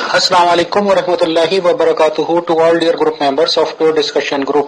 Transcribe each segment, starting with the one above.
Assalamu alaikum wa rahmatullahi wa barakatuhu to all dear group members of Pure Discussion Group.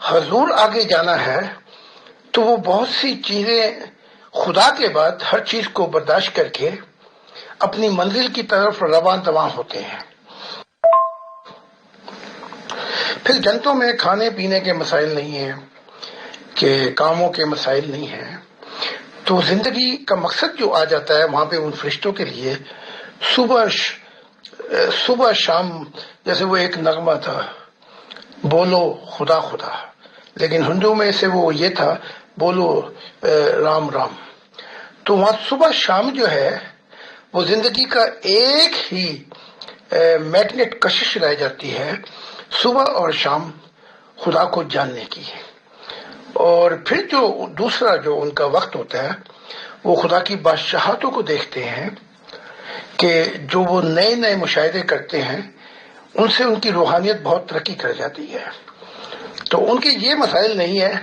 حضور آگے جانا ہے تو وہ بہت سی چیزیں خدا کے بعد ہر چیز کو برداشت کر کے اپنی منزل کی طرف رواں دواں ہوتے ہیں. پھر جنتوں میں کھانے پینے کے مسائل نہیں ہیں کہ کاموں کے مسائل نہیں ہیں. تو زندگی کا مقصد جو آ جاتا ہے وہاں پہ ان فرشتوں کے لیے صبح شام، جیسے وہ ایک نغمہ تھا بولو خدا خدا، لیکن ہندو میں سے وہ یہ تھا بولو رام رام. تو وہاں صبح شام جو ہے وہ زندگی کا ایک ہی میگنیٹ کشش رہ جاتی ہے، صبح اور شام خدا کو جاننے کی. اور پھر جو دوسرا جو ان کا وقت ہوتا ہے وہ خدا کی بادشاہتوں کو دیکھتے ہیں کہ جو وہ نئے نئے مشاہدے کرتے ہیں ان سے ان کی روحانیت بہت ترقی کر جاتی ہے. تو ان کے یہ مسائل نہیں ہیں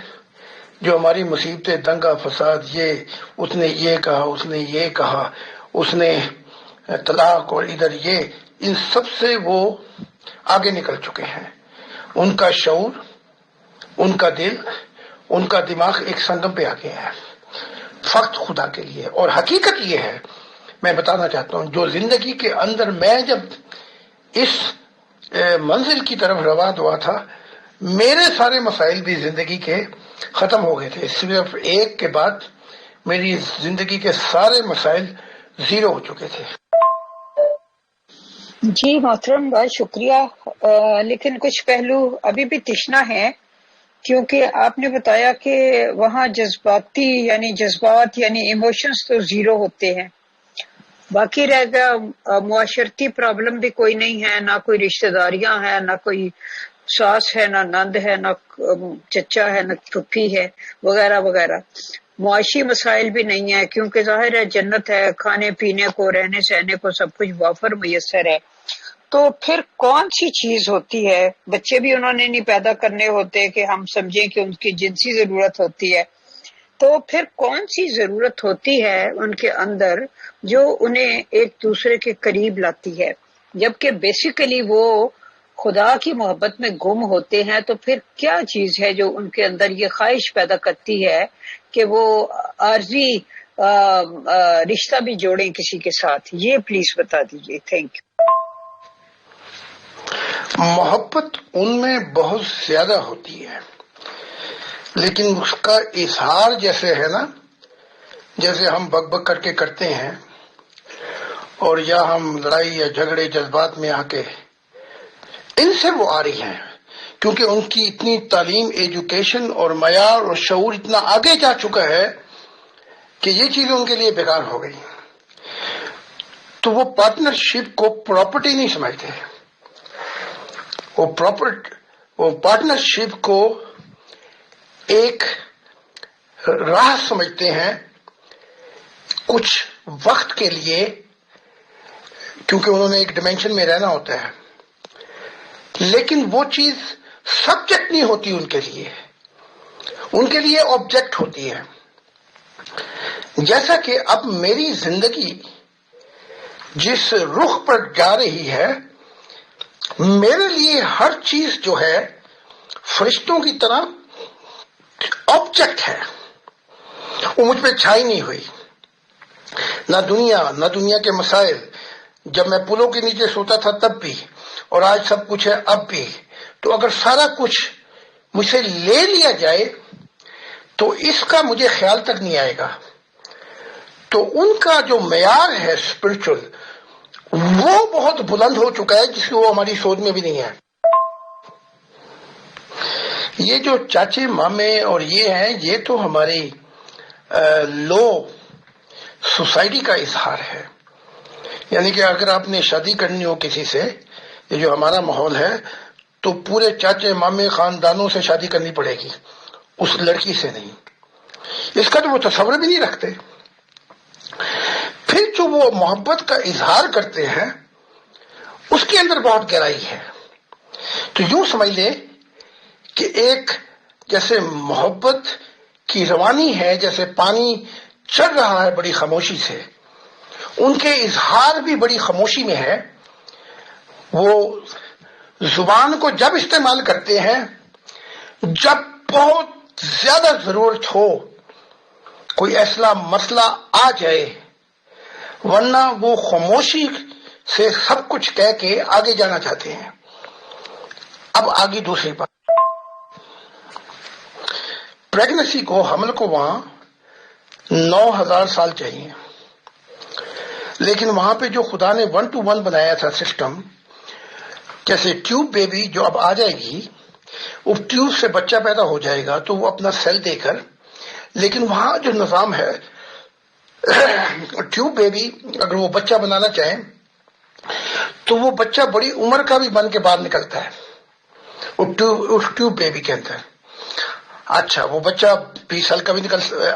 جو ہماری مصیبتیں، دنگا فساد، یہ اس نے یہ کہا، اس نے یہ کہا، اس نے طلاق، اور ادھر یہ، ان سب سے وہ آگے نکل چکے ہیں. ان کا شعور، ان کا دل، ان کا دماغ ایک سنگم پہ آ گیا ہے فقط خدا کے لیے. اور حقیقت یہ ہے، میں بتانا چاہتا ہوں، جو زندگی کے اندر میں جب اس منزل کی طرف رواں ہوا تھا، میرے سارے مسائل بھی زندگی کے ختم ہو گئے تھے. صرف ایک کے بعد میری زندگی کے سارے مسائل زیرو ہو چکے تھے. جی محترم، بہت شکریہ. لیکن کچھ پہلو ابھی بھی تشنا ہے، کیونکہ آپ نے بتایا کہ وہاں جذبات یعنی ایموشنز تو زیرو ہوتے ہیں، باقی رہ گیا معاشرتی پرابلم بھی کوئی نہیں ہے، نہ کوئی رشتہ داریاں ہیں، نہ کوئی ساس ہے، نہ نند ہے، نہ چچا ہے، نہ پھپھی ہے، وغیرہ وغیرہ. معاشی مسائل بھی نہیں ہے، کیونکہ ظاہر ہے جنت ہے، کھانے پینے کو، رہنے سہنے کو سب کچھ وافر میسر ہے. تو پھر کون سی چیز ہوتی ہے؟ بچے بھی انہوں نے نہیں پیدا کرنے ہوتے کہ ہم سمجھیں کہ ان کی جنسی ضرورت ہوتی ہے. تو پھر کون سی ضرورت ہوتی ہے ان کے اندر جو انہیں ایک دوسرے کے قریب لاتی ہے؟ جبکہ بیسیکلی وہ خدا کی محبت میں گم ہوتے ہیں. تو پھر کیا چیز ہے جو ان کے اندر یہ خواہش پیدا کرتی ہے کہ وہ عارضی رشتہ بھی جوڑیں کسی کے ساتھ؟ یہ پلیز بتا دیجیے. Thank you. محبت ان میں بہت زیادہ ہوتی ہے، لیکن اس کا اظہار جیسے ہے نا، جیسے ہم بک بک کر کے کرتے ہیں، اور یا ہم لڑائی یا جھگڑے جذبات میں آ کے، ان سے وہ آ رہی ہیں کیونکہ ان کی اتنی تعلیم، ایجوکیشن اور معیار اور شعور اتنا آگے جا چکا ہے کہ یہ چیزیں ان کے لیے بیکار ہو گئی. تو وہ پارٹنرشپ کو پراپرٹی نہیں سمجھتے، وہ پارٹنرشپ کو ایک راہ سمجھتے ہیں کچھ وقت کے لیے، کیونکہ انہوں نے ایک ڈائمینشن میں رہنا ہوتا ہے. لیکن وہ چیز سبجیکٹ نہیں ہوتی ان کے لیے آبجیکٹ ہوتی ہے. جیسا کہ اب میری زندگی جس رخ پر جا رہی ہے، میرے لیے ہر چیز جو ہے فرشتوں کی طرح آبجیکٹ ہے، وہ مجھ پہ چھائی نہیں ہوئی. نہ دنیا کے مسائل، جب میں پلوں کے نیچے سوتا تھا تب بھی، اور آج سب کچھ ہے اب بھی. تو اگر سارا کچھ مجھ سے لے لیا جائے تو اس کا مجھے خیال تک نہیں آئے گا. تو ان کا جو معیار ہے اسپرچل، وہ بہت بلند ہو چکا ہے، جس کی وہ ہماری سوچ میں بھی نہیں ہے. یہ جو چاچے مامے اور یہ ہیں، یہ تو ہماری لو سوسائٹی کا اظہار ہے. یعنی کہ اگر آپ نے شادی کرنی ہو کسی سے، یہ جو ہمارا ماحول ہے، تو پورے چاچے مامے خاندانوں سے شادی کرنی پڑے گی، اس لڑکی سے نہیں. اس کا تو وہ تصور بھی نہیں رکھتے. پھر جو وہ محبت کا اظہار کرتے ہیں اس کے اندر بہت گہرائی ہے. تو یوں سمجھ لیں کہ ایک جیسے محبت کی روانی ہے، جیسے پانی چل رہا ہے بڑی خاموشی سے، ان کے اظہار بھی بڑی خاموشی میں ہے. وہ زبان کو جب استعمال کرتے ہیں جب بہت زیادہ ضرورت ہو کوئی ایسا مسئلہ آ جائے، ورنہ وہ خاموشی سے سب کچھ کہہ کے آگے جانا چاہتے ہیں۔ اب آگے دوسری بات، پریگنسی کو، حمل کو وہاں 9000 سال چاہیے، لیکن وہاں پہ جو خدا نے 1 to 1 بنایا تھا سسٹم، جیسے ٹیوب بیبی جو اب آ جائے گی، وہ ٹیوب سے بچہ پیدا ہو جائے گا تو وہ اپنا سیل دے کر، لیکن وہاں جو نظام ہے ٹیوب بیبی اگر وہ بچہ بنانا چاہیں تو وہ بچہ بڑی عمر کا بھی بن کے باہر نکلتا ہے اس ٹیوب بیبی کے اندر۔ اچھا، وہ بچہ 20 سال کا بھی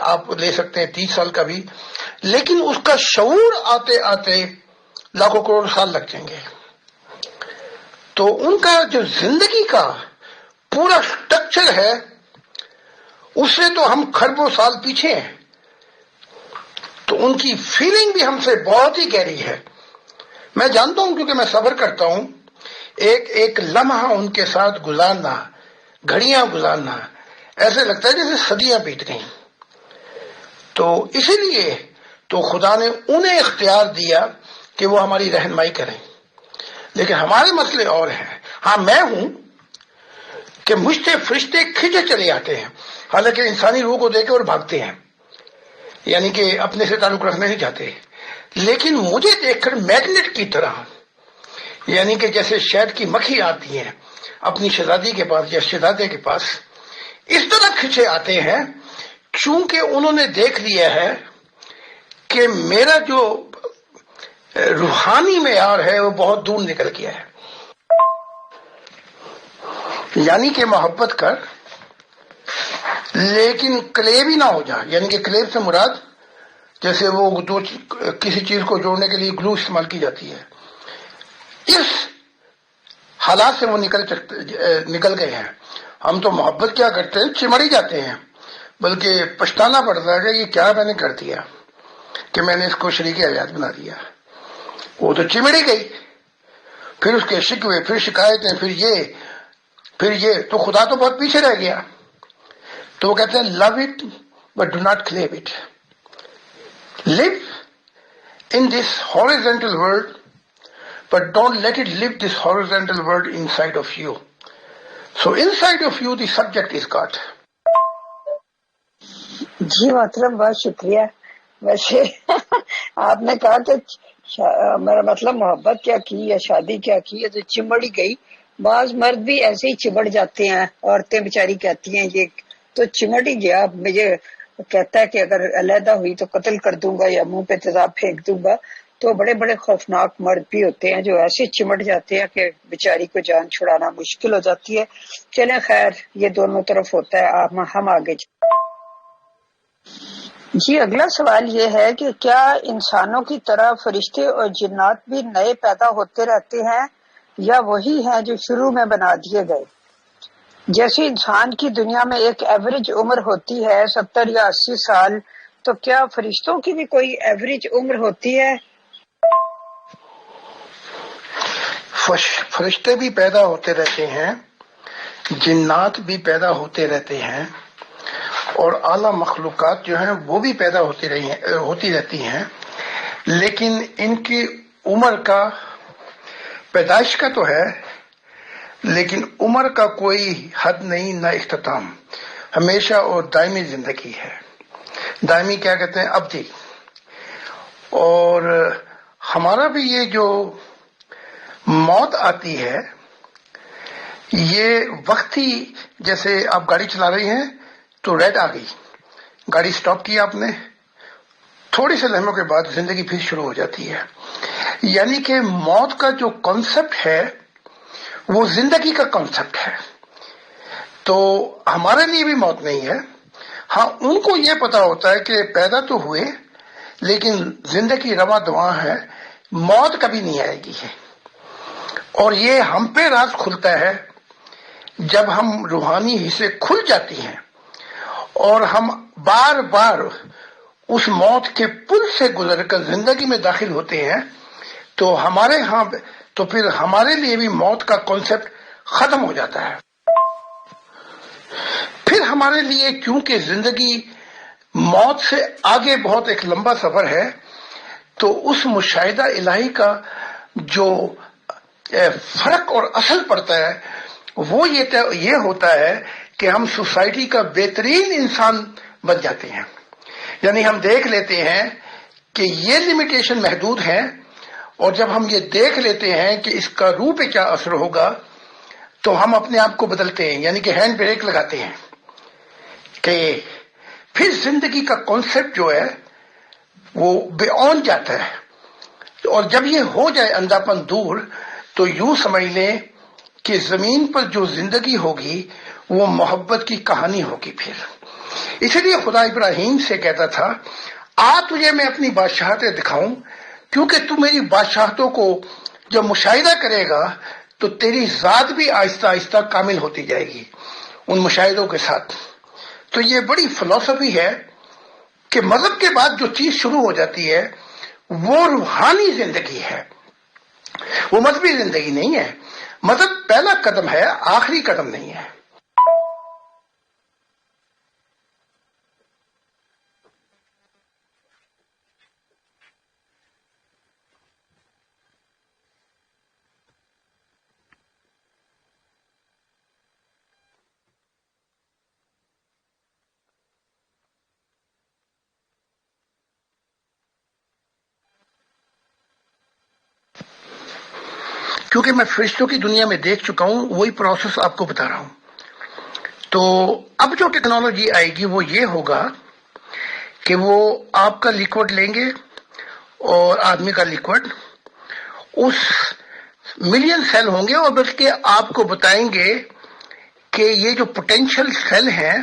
آپ لے سکتے ہیں، 30 سال کا بھی، لیکن اس کا شعور آتے آتے لاکھوں کروڑ سال لگ جائیں گے۔ تو ان کا جو زندگی کا پورا سٹرکچر ہے اس سے تو ہم کھربوں سال پیچھے ہیں، تو ان کی فیلنگ بھی ہم سے بہت ہی گہری ہے۔ میں جانتا ہوں کیونکہ میں صبر کرتا ہوں، ایک ایک لمحہ ان کے ساتھ گزارنا، گھڑیاں گزارنا، ایسے لگتا ہے جیسے صدیاں بیت گئیں۔ تو اسی لیے تو خدا نے انہیں اختیار دیا کہ وہ ہماری رہنمائی کریں، لیکن ہمارے مسئلے اور ہیں۔ ہاں، میں ہوں کہ مجھ سے فرشتے کھینچے چلے آتے ہیں، حالانکہ انسانی روح کو دے کے اور بھاگتے ہیں، یعنی کہ اپنے سے تعلق رکھنا نہیں چاہتے، لیکن مجھے دیکھ کر میگنیٹ کی طرح، یعنی کہ جیسے شہد کی مکھی آتی ہے اپنی شہزادی کے پاس یا شہزادے کے پاس، اس طرح کھینچے آتے ہیں، چونکہ انہوں نے دیکھ لیا ہے کہ میرا جو روحانی معیار ہے وہ بہت دور نکل گیا ہے۔ یعنی کہ محبت کر لیکن کلیب ہی نہ ہو جا، یعنی کہ کلیب سے مراد جیسے وہ کسی چیز کو جوڑنے کے لیے گلو استعمال کی جاتی ہے، اس حالات سے وہ نکل گئے ہیں۔ ہم تو محبت کیا کرتے ہیں، چمڑ ہی جاتے ہیں، بلکہ پچھتانا پڑتا ہے کہ یہ کیا میں نے کر دیا کہ میں نے اس کو شریک حیات بنا دیا۔ وہ تو چمڑی گئی، پھر اس کے شکوے، پھر شکایتیں، پھر یہ تو خدا تو بہت پیچھے رہ گیا۔ تو وہ کہتے ہیں love it but do not cleave it, live in this horizontal world but don't let it live this horizontal world inside of you. So inside of you the subject is God. جی محترم، بہت شکریہ۔ ویسے آپ نے کہا کہ میرا مطلب محبت کیا کی یا شادی کیا کی ہے تو چمڑ ہی گئی۔ بعض مرد بھی ایسے ہی چمڑ جاتے ہیں، عورتیں بیچاری کہتی ہیں یہ تو چمڑ ہی گیا، مجھے کہتا ہے کہ اگر علیحدہ ہوئی تو قتل کر دوں گا یا منہ پہ تیزاب پھینک دوں گا۔ تو بڑے بڑے خوفناک مرد بھی ہوتے ہیں جو ایسے چمٹ جاتے ہیں کہ بیچاری کو جان چھڑانا مشکل ہو جاتی ہے۔ چلیں خیر، یہ دونوں طرف ہوتا ہے، ہم آگے جی اگلا سوال یہ ہے کہ کیا انسانوں کی طرح فرشتے اور جنات بھی نئے پیدا ہوتے رہتے ہیں یا وہی ہیں جو شروع میں بنا دیے گئے؟ جیسے انسان کی دنیا میں ایک ایوریج عمر ہوتی ہے 70 یا 80 سال، تو کیا فرشتوں کی بھی کوئی ایوریج عمر ہوتی ہے؟ فرشتے بھی پیدا ہوتے رہتے ہیں، جنات بھی پیدا ہوتے رہتے ہیں، اور اعلیٰ مخلوقات جو ہیں وہ بھی پیدا ہوتی رہتی ہیں، لیکن ان کی عمر کا، پیدائش کا تو ہے لیکن عمر کا کوئی حد نہیں، نہ اختتام، ہمیشہ اور دائمی زندگی ہے۔ دائمی کیا کہتے ہیں؟ ابدی۔ اور ہمارا بھی یہ جو موت آتی ہے یہ وقتی، جیسے آپ گاڑی چلا رہی ہیں تو ریڈ آ گئی، گاڑی سٹاپ کی آپ نے، تھوڑی سے لمحوں کے بعد زندگی پھر شروع ہو جاتی ہے۔ یعنی کہ موت کا جو کانسیپٹ ہے وہ زندگی کا کانسیپٹ ہے۔ تو ہمارے لیے بھی موت نہیں ہے۔ ہاں، ان کو یہ پتا ہوتا ہے کہ پیدا تو ہوئے لیکن زندگی رواں دواں ہے، موت کبھی نہیں آئے گی۔ اور یہ ہم پہ راز کھلتا ہے جب ہم روحانی حصے کھل جاتی ہیں اور ہم بار بار اس موت کے پل سے گزر کر زندگی میں داخل ہوتے ہیں، تو ہمارے ہاں تو پھر ہمارے لیے بھی موت کا کانسیپٹ ختم ہو جاتا ہے۔ ہمارے لیے کیونکہ زندگی موت سے آگے بہت ایک لمبا سفر ہے، تو اس مشاہدہ الہی کا جو فرق اور اثر پڑتا ہے وہ یہ ہوتا ہے کہ ہم سوسائٹی کا بہترین انسان بن جاتے ہیں. یعنی ہم دیکھ لیتے ہیں کہ یہ لمیٹیشن محدود ہیں، اور جب ہم یہ دیکھ لیتے ہیں کہ اس کا روح پہ کیا اثر ہوگا تو ہم اپنے آپ کو بدلتے ہیں، یعنی کہ ہینڈ بریک لگاتے ہیں کہ پھر زندگی کا کانسیپٹ جو ہے وہ بیون جاتا ہے. اور جب یہ ہو جائے اندھاپن دور تو یوں سمجھ لیں کہ زمین پر جو زندگی ہوگی وہ محبت کی کہانی ہوگی. پھر اسی لیے خدا ابراہیم سے کہتا تھا تجھے میں اپنی بادشاہتیں دکھاؤں، کیونکہ تو میری بادشاہتوں کو جب مشاہدہ کرے گا تو تیری ذات بھی آہستہ آہستہ کامل ہوتی جائے گی ان مشاہدوں کے ساتھ. تو یہ بڑی فلسفی ہے کہ مذہب کے بعد جو چیز شروع ہو جاتی ہے وہ روحانی زندگی ہے، وہ مذہبی زندگی نہیں ہے. مذہب پہلا قدم ہے، آخری قدم نہیں ہے. کیونکہ میں فرشتوں کی دنیا میں دیکھ چکا ہوں، وہی پروسیس آپ کو بتا رہا ہوں. تو اب جو ٹیکنالوجی آئے گی وہ یہ ہوگا کہ وہ آپ کا لیکوڈ لیں گے اور آدمی کا لیکوڈ، اس ملین سیل ہوں گے، اور بلکہ آپ کو بتائیں گے کہ یہ جو پوٹینشیل سیل ہیں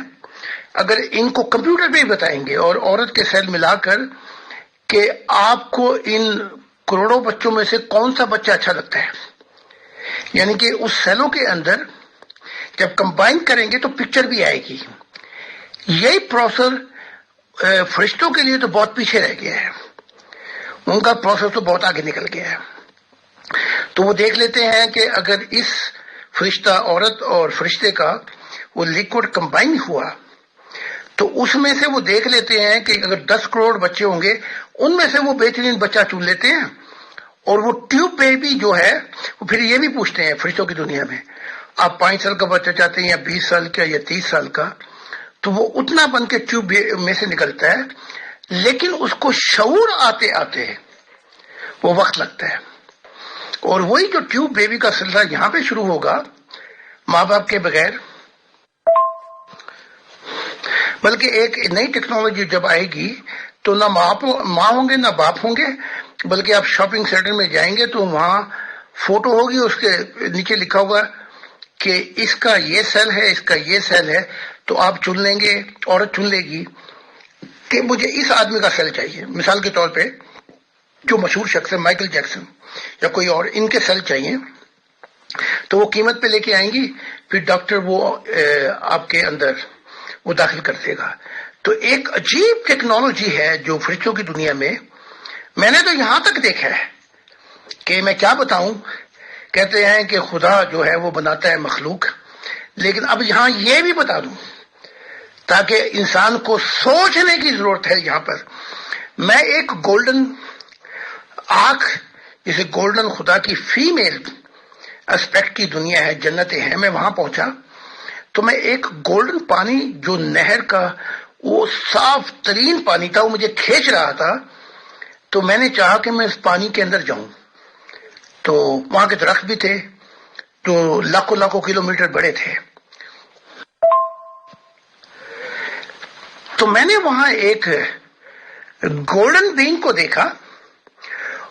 اگر ان کو کمپیوٹر پہ ہی بتائیں گے اور عورت کے سیل ملا کر کہ آپ کو ان کروڑوں بچوں میں سے کون سا بچہ اچھا لگتا ہے. یعنی کہ اس سیلوں کے اندر جب کمبائن کریں گے تو پکچر بھی آئے گی. یہی پروسیس فرشتوں کے لیے تو بہت پیچھے رہ گیا ہے، ان کا پروسیس تو بہت آگے نکل گیا ہے. تو وہ دیکھ لیتے ہیں کہ اگر اس فرشتہ عورت اور فرشتے کا وہ لیکوڈ کمبائن ہوا تو اس میں سے وہ دیکھ لیتے ہیں کہ اگر 10 کروڑ بچے ہوں گے ان میں سے وہ بہترین بچہ چن لیتے ہیں. اور وہ ٹیوب بیبی جو ہے وہ پھر یہ بھی پوچھتے ہیں فرشتوں کی دنیا میں آپ 5 سال کا بچہ چاہتے ہیں یا 20 سال کا یا 30 سال کا، تو وہ اتنا بن کے ٹیوب میں سے نکلتا ہے. لیکن اس کو شعور آتے آتے وہ وقت لگتا ہے. اور وہی جو ٹیوب بیبی کا سلسلہ یہاں پہ شروع ہوگا ماں باپ کے بغیر، بلکہ ایک نئی ٹیکنالوجی جب آئے گی تو نہ ماں ہوں گے نہ باپ ہوں گے، بلکہ آپ شاپنگ سینٹر میں جائیں گے تو وہاں فوٹو ہوگی، اس کے نیچے لکھا ہوگا کہ اس کا یہ سیل ہے، اس کا یہ سیل ہے. تو آپ چن لیں گے، عورت چن لے گی کہ مجھے اس آدمی کا سیل چاہیے. مثال کے طور پہ جو مشہور شخص ہے مائیکل جیکسن یا کوئی اور، ان کے سیل چاہیے تو وہ قیمت پہ لے کے آئیں گی، پھر ڈاکٹر وہ آپ کے اندر وہ داخل کر دے گا. تو ایک عجیب ٹیکنالوجی ہے جو فرشتوں کی دنیا میں نے تو یہاں تک دیکھا ہے کہ میں کیا بتاؤں. کہتے ہیں کہ خدا جو ہے وہ بناتا ہے مخلوق، لیکن اب یہاں یہ بھی بتا دوں تاکہ انسان کو سوچنے کی ضرورت ہے. یہاں پر میں ایک گولڈن آنکھ، جسے گولڈن خدا کی فیمیل اسپیکٹ کی دنیا ہے، جنتیں ہیں، میں وہاں پہنچا تو میں ایک گولڈن پانی جو نہر کا وہ صاف ترین پانی تھا وہ مجھے کھینچ رہا تھا. تو میں نے چاہا کہ میں اس پانی کے اندر جاؤں، تو وہاں کے درخت بھی تھے جو لاکھوں کلومیٹر بڑے تھے. تو میں نے وہاں ایک گولڈن بینگ کو دیکھا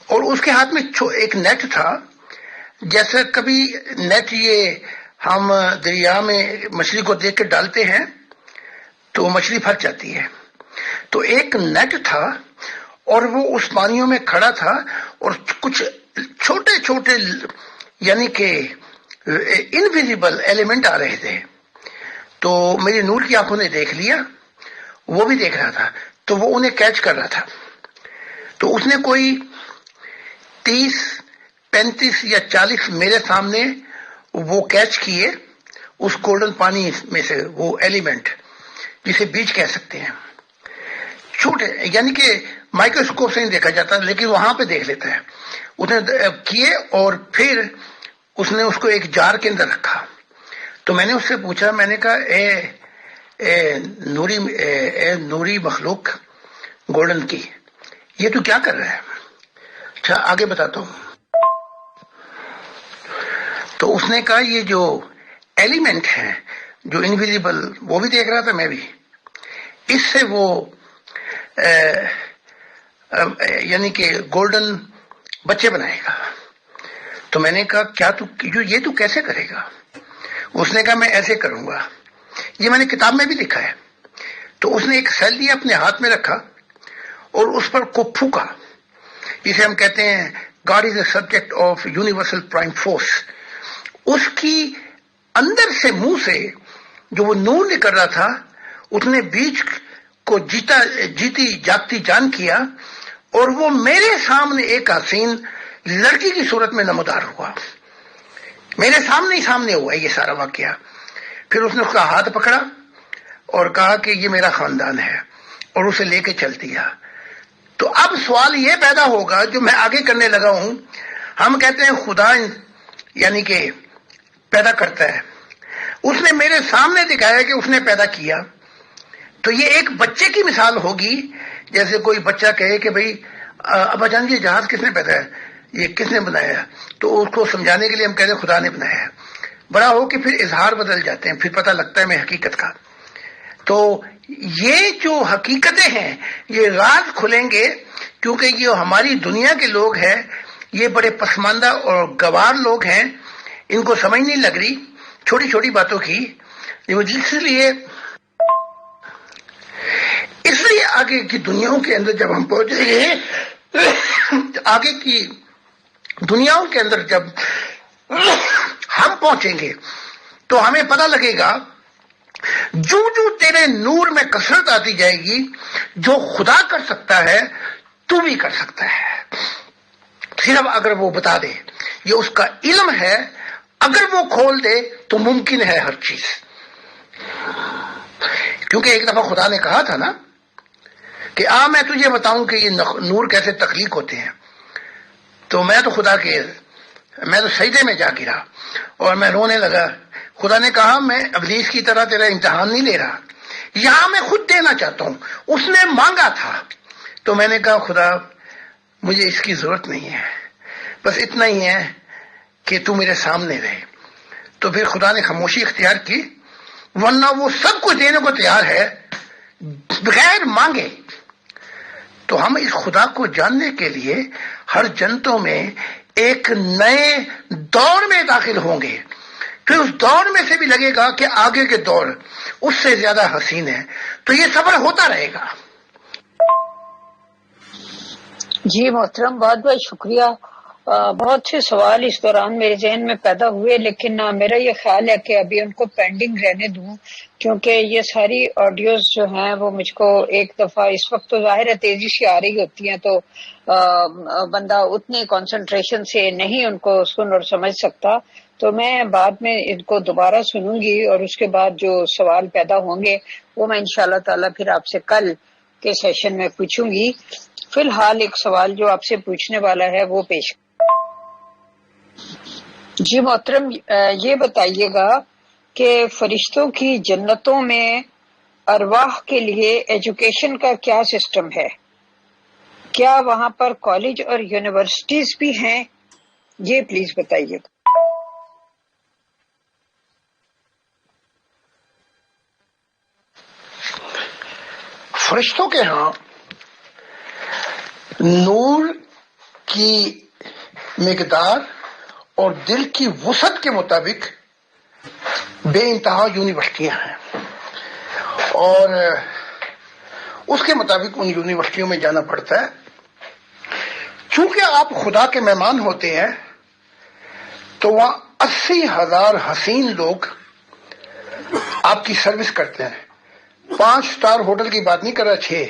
اور اس کے ہاتھ میں ایک نیٹ تھا، جیسے کبھی نیٹ یہ ہم دریا میں مچھلی کو دیکھ کے ڈالتے ہیں تو مچھلی پھنس جاتی ہے. تو ایک نیٹ تھا اور وہ اس پانیوں میں کھڑا تھا اور کچھ چھوٹے یعنی کہ انویزیبل ایلیمنٹ آ رہے تھے. تو میری نور کی آنکھوں نے دیکھ لیا، وہ بھی دیکھ رہا تھا، تو وہ انہیں کیچ کر رہا تھا. تو اس نے کوئی 30 35 یا 40 میرے سامنے وہ کیچ کیے اس گولڈن پانی میں سے وہ ایلیمنٹ. جسے بیج کہہ سکتے ہیں، چھوٹے، یعنی کہ مائکروسکوپ سے نہیں دیکھا جاتا لیکن وہاں پہ دیکھ لیتا ہے. اس نے کیے اور پھر اس نے اس کو ایک جار کے اندر رکھا. تو میں نے اس سے پوچھا، میں نے کہا اے نوری مخلوق گولڈن کی، یہ تو کیا کر رہا ہے؟ اچھا آگے بتاتا ہوں. تو اس نے کہا یہ جو ایلیمنٹ ہے جو انویزیبل، وہ بھی دیکھ رہا تھا میں بھی، اس سے وہ یعنی کہ گولڈن بچے بنائے گا. تو میں نے کہا کیا یہ تو کیسے کرے گا؟ اس نے کہا میں ایسے کروں گا، یہ میں نے کتاب میں بھی لکھا ہے. تو اس نے ایک سیل لیا، اپنے ہاتھ میں رکھا اور اس پر کو پھونکا، جسے ہم کہتے ہیں God is a subject of universal prime force. اس کی اندر سے منہ سے جو وہ نور نکل رہا تھا، اس نے بیج کو جیتی جاگتی جان کیا اور وہ میرے سامنے ایک حسین لڑکی کی صورت میں نمودار ہوا. میرے سامنے ہوا یہ سارا واقعہ. پھر اس نے اس کا ہاتھ پکڑا اور کہا کہ یہ میرا خاندان ہے اور اسے لے کے چل دیا. تو اب سوال یہ پیدا ہوگا جو میں آگے کرنے لگا ہوں. ہم کہتے ہیں خدا یعنی کہ پیدا کرتا ہے، اس نے میرے سامنے دکھایا کہ اس نے پیدا کیا. تو یہ ایک بچے کی مثال ہوگی، جیسے کوئی بچہ کہے کہ بھئی ابا جان یہ جہاز کس نے پیدا ہے، یہ کس نے بنایا؟ تو اس کو سمجھانے کے لیے ہم کہتے ہیں خدا نے بنایا ہے. بڑا ہو کہ پھر اظہار بدل جاتے ہیں، پھر پتہ لگتا ہے میں حقیقت کا. تو یہ جو حقیقتیں ہیں یہ راز کھلیں گے، کیونکہ یہ ہماری دنیا کے لوگ ہیں، یہ بڑے پسماندہ اور گوار لوگ ہیں، ان کو سمجھ نہیں لگ رہی چھوٹی چھوٹی باتوں کی. اس لیے آگے کی دنیاؤں کے اندر جب ہم پہنچیں گے، آگے کی دنیاؤں کے اندر جب ہم پہنچیں گے تو ہمیں پتہ لگے گا جو تیرے نور میں کثرت آتی جائے گی، جو خدا کر سکتا ہے تو بھی کر سکتا ہے، صرف اگر وہ بتا دے. یہ اس کا علم ہے، اگر وہ کھول دے تو ممکن ہے ہر چیز. کیونکہ ایک دفعہ خدا نے کہا تھا نا کہ میں تجھے بتاؤں کہ یہ نور کیسے تخلیق ہوتے ہیں. تو میں تو سجدے میں جا گرا اور میں رونے لگا. خدا نے کہا میں ابلیس کی طرح تیرا امتحان نہیں لے رہا، یہاں میں خود دینا چاہتا ہوں. اس نے مانگا تھا. تو میں نے کہا خدا مجھے اس کی ضرورت نہیں ہے، بس اتنا ہی ہے کہ تو میرے سامنے رہے. تو پھر خدا نے خاموشی اختیار کی، ورنہ وہ سب کچھ دینے کو تیار ہے بغیر مانگے. تو ہم اس خدا کو جاننے کے لیے ہر جنتوں میں ایک نئے دور میں داخل ہوں گے. پھر اس دور میں سے بھی لگے گا کہ آگے کے دور اس سے زیادہ حسین ہے. تو یہ سفر ہوتا رہے گا. جی محترم، بہت بہت شکریہ. بہت سے سوال اس دوران میرے ذہن میں پیدا ہوئے، لیکن میرا یہ خیال ہے کہ ابھی ان کو پینڈنگ رہنے دوں، کیونکہ یہ ساری آڈیوز جو ہیں وہ مجھ کو ایک دفعہ اس وقت تو ظاہر ہے تیزی سے آ رہی ہوتی ہیں، تو بندہ اتنی کنسنٹریشن سے نہیں ان کو سن اور سمجھ سکتا. تو میں بعد میں ان کو دوبارہ سنوں گی اور اس کے بعد جو سوال پیدا ہوں گے وہ میں انشاءاللہ تعالیٰ پھر آپ سے کل کے سیشن میں پوچھوں گی. فی الحال ایک سوال جو آپ سے پوچھنے والا ہے وہ پیش. جی محترم، یہ بتائیے گا کہ فرشتوں کی جنتوں میں ارواح کے لیے ایجوکیشن کا کیا سسٹم ہے؟ کیا وہاں پر کالج اور یونیورسٹیز بھی ہیں؟ یہ پلیز بتائیے. فرشتوں کے ہاں نور کی مقدار اور دل کی وسعت کے مطابق بے انتہا یونیورسٹیاں ہیں، اور اس کے مطابق ان یونیورسٹیوں میں جانا پڑتا ہے. چونکہ آپ خدا کے مہمان ہوتے ہیں تو وہاں 80,000 حسین لوگ آپ کی سروس کرتے ہیں. 5 سٹار ہوٹل کی بات نہیں کر رہا، 6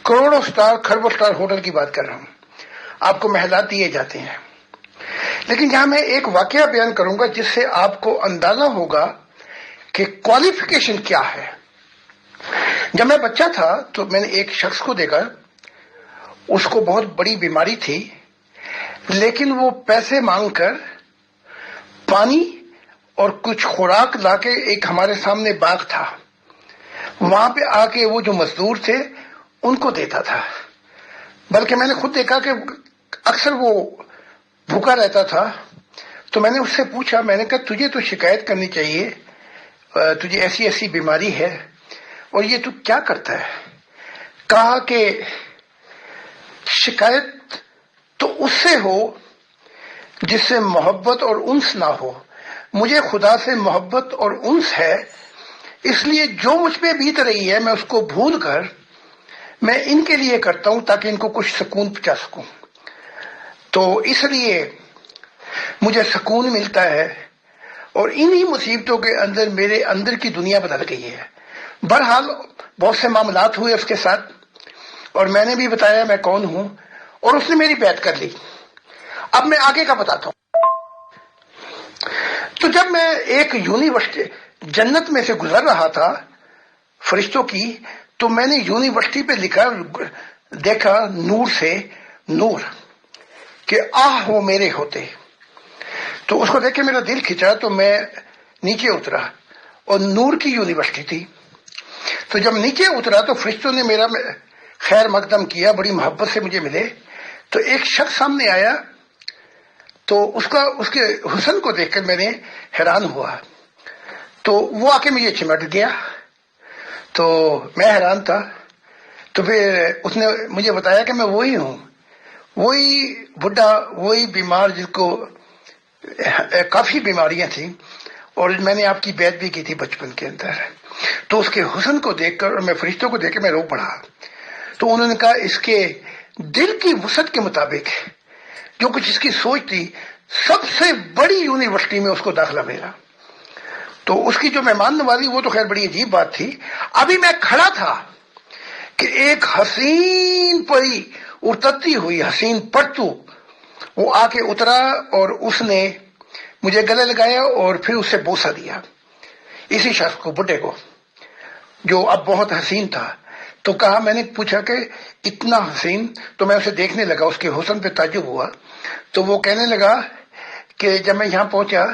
کروڑوں سٹار، کھربوں سٹار ہوٹل کی بات کر رہا ہوں. آپ کو محلات دیے جاتے ہیں. لیکن یہاں میں ایک واقعہ بیان کروں گا جس سے آپ کو اندازہ ہوگا کہ کوالیفیکیشن کیا ہے. جب میں بچہ تھا تو میں نے ایک شخص کو دیکھا، اس کو بہت بڑی بیماری تھی، لیکن وہ پیسے مانگ کر پانی اور کچھ خوراک لا کے ایک ہمارے سامنے باغ تھا، وہاں پہ آ کے وہ جو مزدور تھے ان کو دیتا تھا۔ بلکہ میں نے خود دیکھا کہ اکثر وہ بھوکا رہتا تھا، تو میں نے اس سے پوچھا، میں نے کہا تجھے تو شکایت کرنی چاہیے، تجھے ایسی ایسی بیماری ہے اور یہ تو کیا کرتا ہے؟ کہا کہ شکایت تو اس سے ہو جس سے محبت اور انس نہ ہو، مجھے خدا سے محبت اور انس ہے، اس لیے جو مجھ پہ بیت رہی ہے میں اس کو بھول کر میں ان کے لیے کرتا ہوں تاکہ ان کو کچھ سکون پہنچا سکوں، تو اس لیے مجھے سکون ملتا ہے، اور انہی مصیبتوں کے اندر میرے اندر کی دنیا بدل گئی ہے۔ بہرحال بہت سے معاملات ہوئے اس کے ساتھ، اور میں نے بھی بتایا میں کون ہوں، اور اس نے میری بیعت کر لی۔ اب میں آگے کا بتاتا ہوں۔ تو جب میں ایک یونیورسٹی جنت میں سے گزر رہا تھا فرشتوں کی، تو میں نے یونیورسٹی پہ لکھا دیکھا نور سے نور، کہ آہ وہ میرے ہوتے۔ تو اس کو دیکھ کے میرا دل کھچا، تو میں نیچے اترا، اور نور کی یونیورسٹی تھی۔ تو جب نیچے اترا تو فرشتوں نے میرا خیر مقدم کیا، بڑی محبت سے مجھے ملے۔ تو ایک شخص سامنے آیا، تو اس کے حسن کو دیکھ کر میں نے حیران ہوا، تو وہ آ کے مجھے چمٹ گیا، تو میں حیران تھا۔ تو پھر اس نے مجھے بتایا کہ میں وہی ہوں، وہی بڈھا، وہی بیمار جس کو کافی بیماریاں تھیں، اور میں نے آپ کی بیعت بھی کی تھی بچپن کے اندر۔ تو اس کے حسن کو دیکھ کر اور میں فرشتوں کو دیکھ کے میں رو پڑا۔ تو انہوں نے کہا اس کے دل کی وسعت کے مطابق جو کچھ اس کی سوچ تھی، سب سے بڑی یونیورسٹی میں اس کو داخلہ ملا۔ تو اس کی جو مہمان نوازی وہ تو خیر بڑی عجیب بات تھی۔ ابھی میں کھڑا تھا کہ ایک حسین پری ارتتی ہوئی، حسین پرتو وہ آ کے اترا، اور اس نے مجھے گلے لگایا اور پھر اسے بوسہ دیا، اسی شخص کو، بڈھے کو، جو اب بہت حسین تھا۔ تو کہا، میں نے پوچھا کہ اتنا حسین، تو میں اسے دیکھنے لگا، اس کے حسن پہ تعجب ہوا۔ تو وہ کہنے لگا کہ جب میں یہاں پہنچا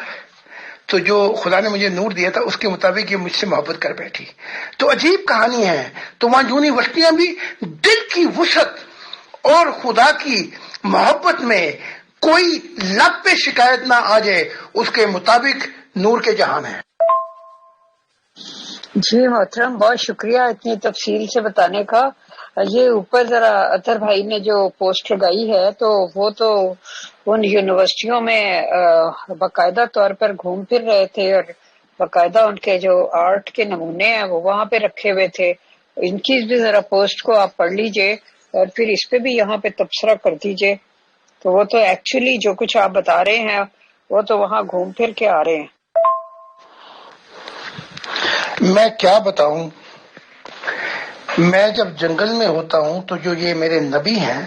تو جو خدا نے مجھے نور دیا تھا اس کے مطابق یہ مجھ سے محبت کر بیٹھی۔ تو عجیب کہانی ہے۔ تو وہاں یونیورسٹیاں بھی دل کی وسعت اور خدا کی محبت میں کوئی لب پہ شکایت نہ آ جائے، اس کے مطابق نور کے جہان ہے۔ جی محترم، بہت شکریہ اتنی تفصیل سے بتانے کا۔ یہ اوپر ذرا اطہر بھائی نے جو پوسٹ لگائی ہے، تو وہ تو ان یونیورسٹیوں میں باقاعدہ طور پر گھوم پھر رہے تھے، اور باقاعدہ ان کے جو آرٹ کے نمونے ہیں وہ وہاں پہ رکھے ہوئے تھے۔ ان کی بھی ذرا پوسٹ کو آپ پڑھ لیجئے، اور پھر اس پہ بھی یہاں پہ تبصرہ کر دیجئے۔ تو وہ تو ایکچولی جو کچھ آپ بتا رہے ہیں وہ تو وہاں گھوم پھر کے آ رہے ہیں۔ میں کیا بتاؤں، میں جب جنگل میں ہوتا ہوں تو جو یہ میرے نبی ہیں،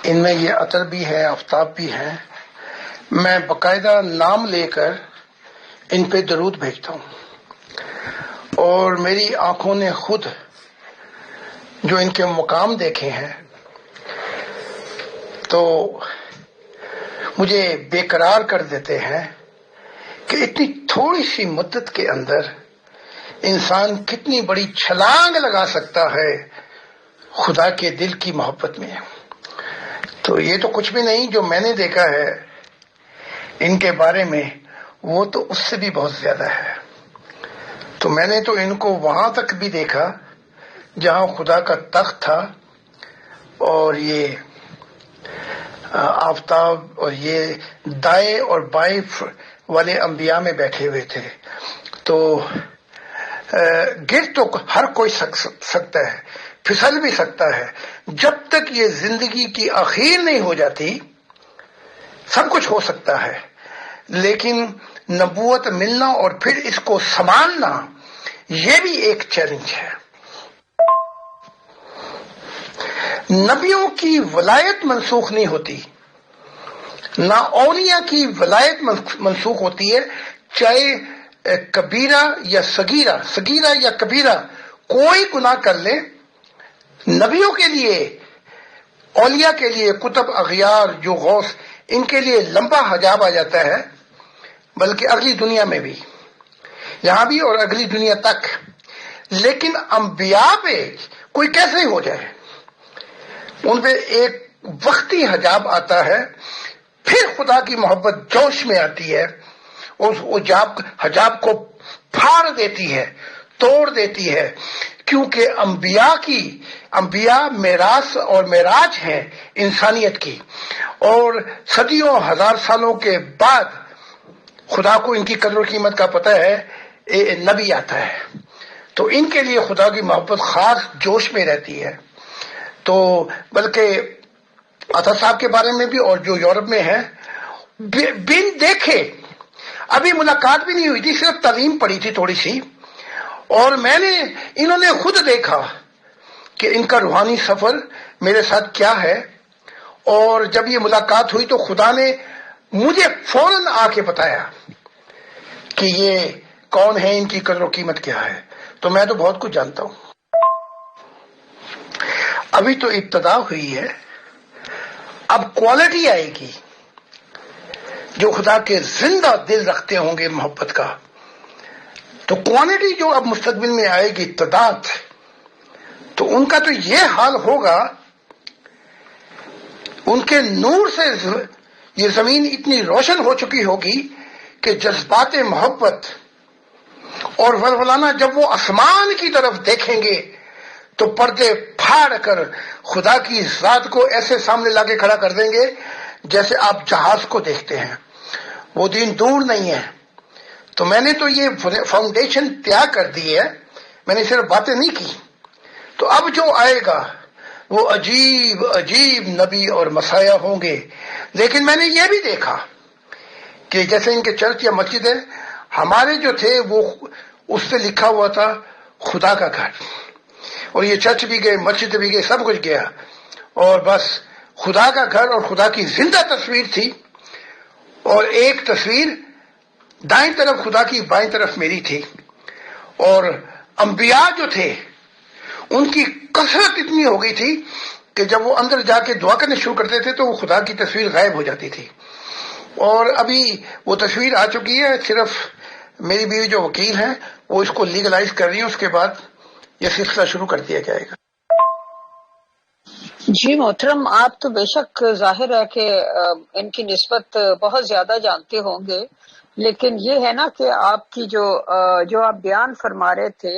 ان میں یہ عطر بھی ہے، آفتاب بھی ہے، میں باقاعدہ نام لے کر ان پہ درود بھیجتا ہوں، اور میری آنکھوں نے خود جو ان کے مقام دیکھے ہیں تو مجھے بے قرار کر دیتے ہیں کہ اتنی تھوڑی سی مدت کے اندر انسان کتنی بڑی چھلانگ لگا سکتا ہے خدا کے دل کی محبت میں۔ تو یہ تو کچھ بھی نہیں، جو میں نے دیکھا ہے ان کے بارے میں وہ تو اس سے بھی بہت زیادہ ہے۔ تو میں نے تو ان کو وہاں تک بھی دیکھا جہاں خدا کا تخت تھا، اور یہ آفتاب اور یہ دائیں اور بائیں والے انبیاء میں بیٹھے ہوئے تھے۔ تو گر تو ہر کوئی سکتا ہے، پھسل بھی سکتا ہے، جب تک یہ زندگی کی آخر نہیں ہو جاتی سب کچھ ہو سکتا ہے، لیکن نبوت ملنا اور پھر اس کو سنبھالنا یہ بھی ایک چیلنج ہے۔ نبیوں کی ولایت منسوخ نہیں ہوتی، نہ اولیاء کی ولایت منسوخ ہوتی ہے، چاہے کبیرہ یا صغیرہ یا کبیرہ کوئی گناہ کر لے، نبیوں کے لیے، اولیاء کے لیے، کتب اغیار جو غوث، ان کے لیے لمبا حجاب آ جاتا ہے، بلکہ اگلی دنیا میں بھی، یہاں بھی اور اگلی دنیا تک. لیکن انبیاء پہ کوئی کیسے ہی ہو جائے، ان پہ ایک وقتی حجاب آتا ہے، پھر خدا کی محبت جوش میں آتی ہے، اس حجاب کو پھاڑ دیتی ہے، توڑ دیتی ہے. کیونکہ انبیاء میراث اور معراج ہیں انسانیت کی، اور صدیوں ہزار سالوں کے بعد خدا کو ان کی قدر و قیمت کا پتہ ہے، نبی آتا ہے، تو ان کے لیے خدا کی محبت خاص جوش میں رہتی ہے. تو بلکہ عطا صاحب کے بارے میں بھی، اور جو یورپ میں ہیں، بن دیکھے، ابھی ملاقات بھی نہیں ہوئی تھی، صرف تعلیم پڑھی تھی تھوڑی سی، اور انہوں نے خود دیکھا کہ ان کا روحانی سفر میرے ساتھ کیا ہے. اور جب یہ ملاقات ہوئی تو خدا نے مجھے فوراً آ کے بتایا کہ یہ کون ہے، ان کی قدر و قیمت کیا ہے. تو میں تو بہت کچھ جانتا ہوں. ابھی تو ابتدا ہوئی ہے، اب کوالٹی آئے گی. جو خدا کے زندہ دل رکھتے ہوں گے محبت کا، تو کوانٹٹی جو اب مستقبل میں آئے گی، تعداد، تو ان کا تو یہ حال ہوگا، ان کے نور سے یہ زمین اتنی روشن ہو چکی ہوگی کہ جذبات محبت اور ولولانہ جب وہ آسمان کی طرف دیکھیں گے تو پردے پھاڑ کر خدا کی ذات کو ایسے سامنے لا کے کھڑا کر دیں گے جیسے آپ جہاز کو دیکھتے ہیں. وہ دن دور نہیں ہے. تو میں نے تو یہ فاؤنڈیشن تیار کر دی ہے، میں نے صرف باتیں نہیں کی. تو اب جو آئے گا وہ عجیب عجیب نبی اور مسایہ ہوں گے. لیکن میں نے یہ بھی دیکھا کہ جیسے ان کے چرچ یا مسجد ہے، ہمارے جو تھے وہ اس پہ لکھا ہوا تھا خدا کا گھر، اور یہ چرچ بھی گئے، مسجد بھی گئے، سب کچھ گیا، اور بس خدا کا گھر اور خدا کی زندہ تصویر تھی. اور ایک تصویر دائیں طرف خدا کی، بائیں طرف میری تھی. اور انبیاء جو تھے ان کی کثرت اتنی ہو گئی تھی کہ جب وہ اندر جا کے دعا کرنے شروع کرتے تھے تو وہ خدا کی تصویر غائب ہو جاتی تھی. اور ابھی وہ تصویر آ چکی ہے، صرف میری بیوی جو وکیل ہیں وہ اس کو لیگلائز کر رہی ہیں، اس کے بعد یہ سلسلہ شروع کر دیا جائے گا. جی محترم، آپ تو بے شک ظاہر ہے کہ ان کی نسبت بہت زیادہ جانتے ہوں گے، لیکن یہ ہے نا کہ آپ کی جو آپ بیان فرما رہے تھے،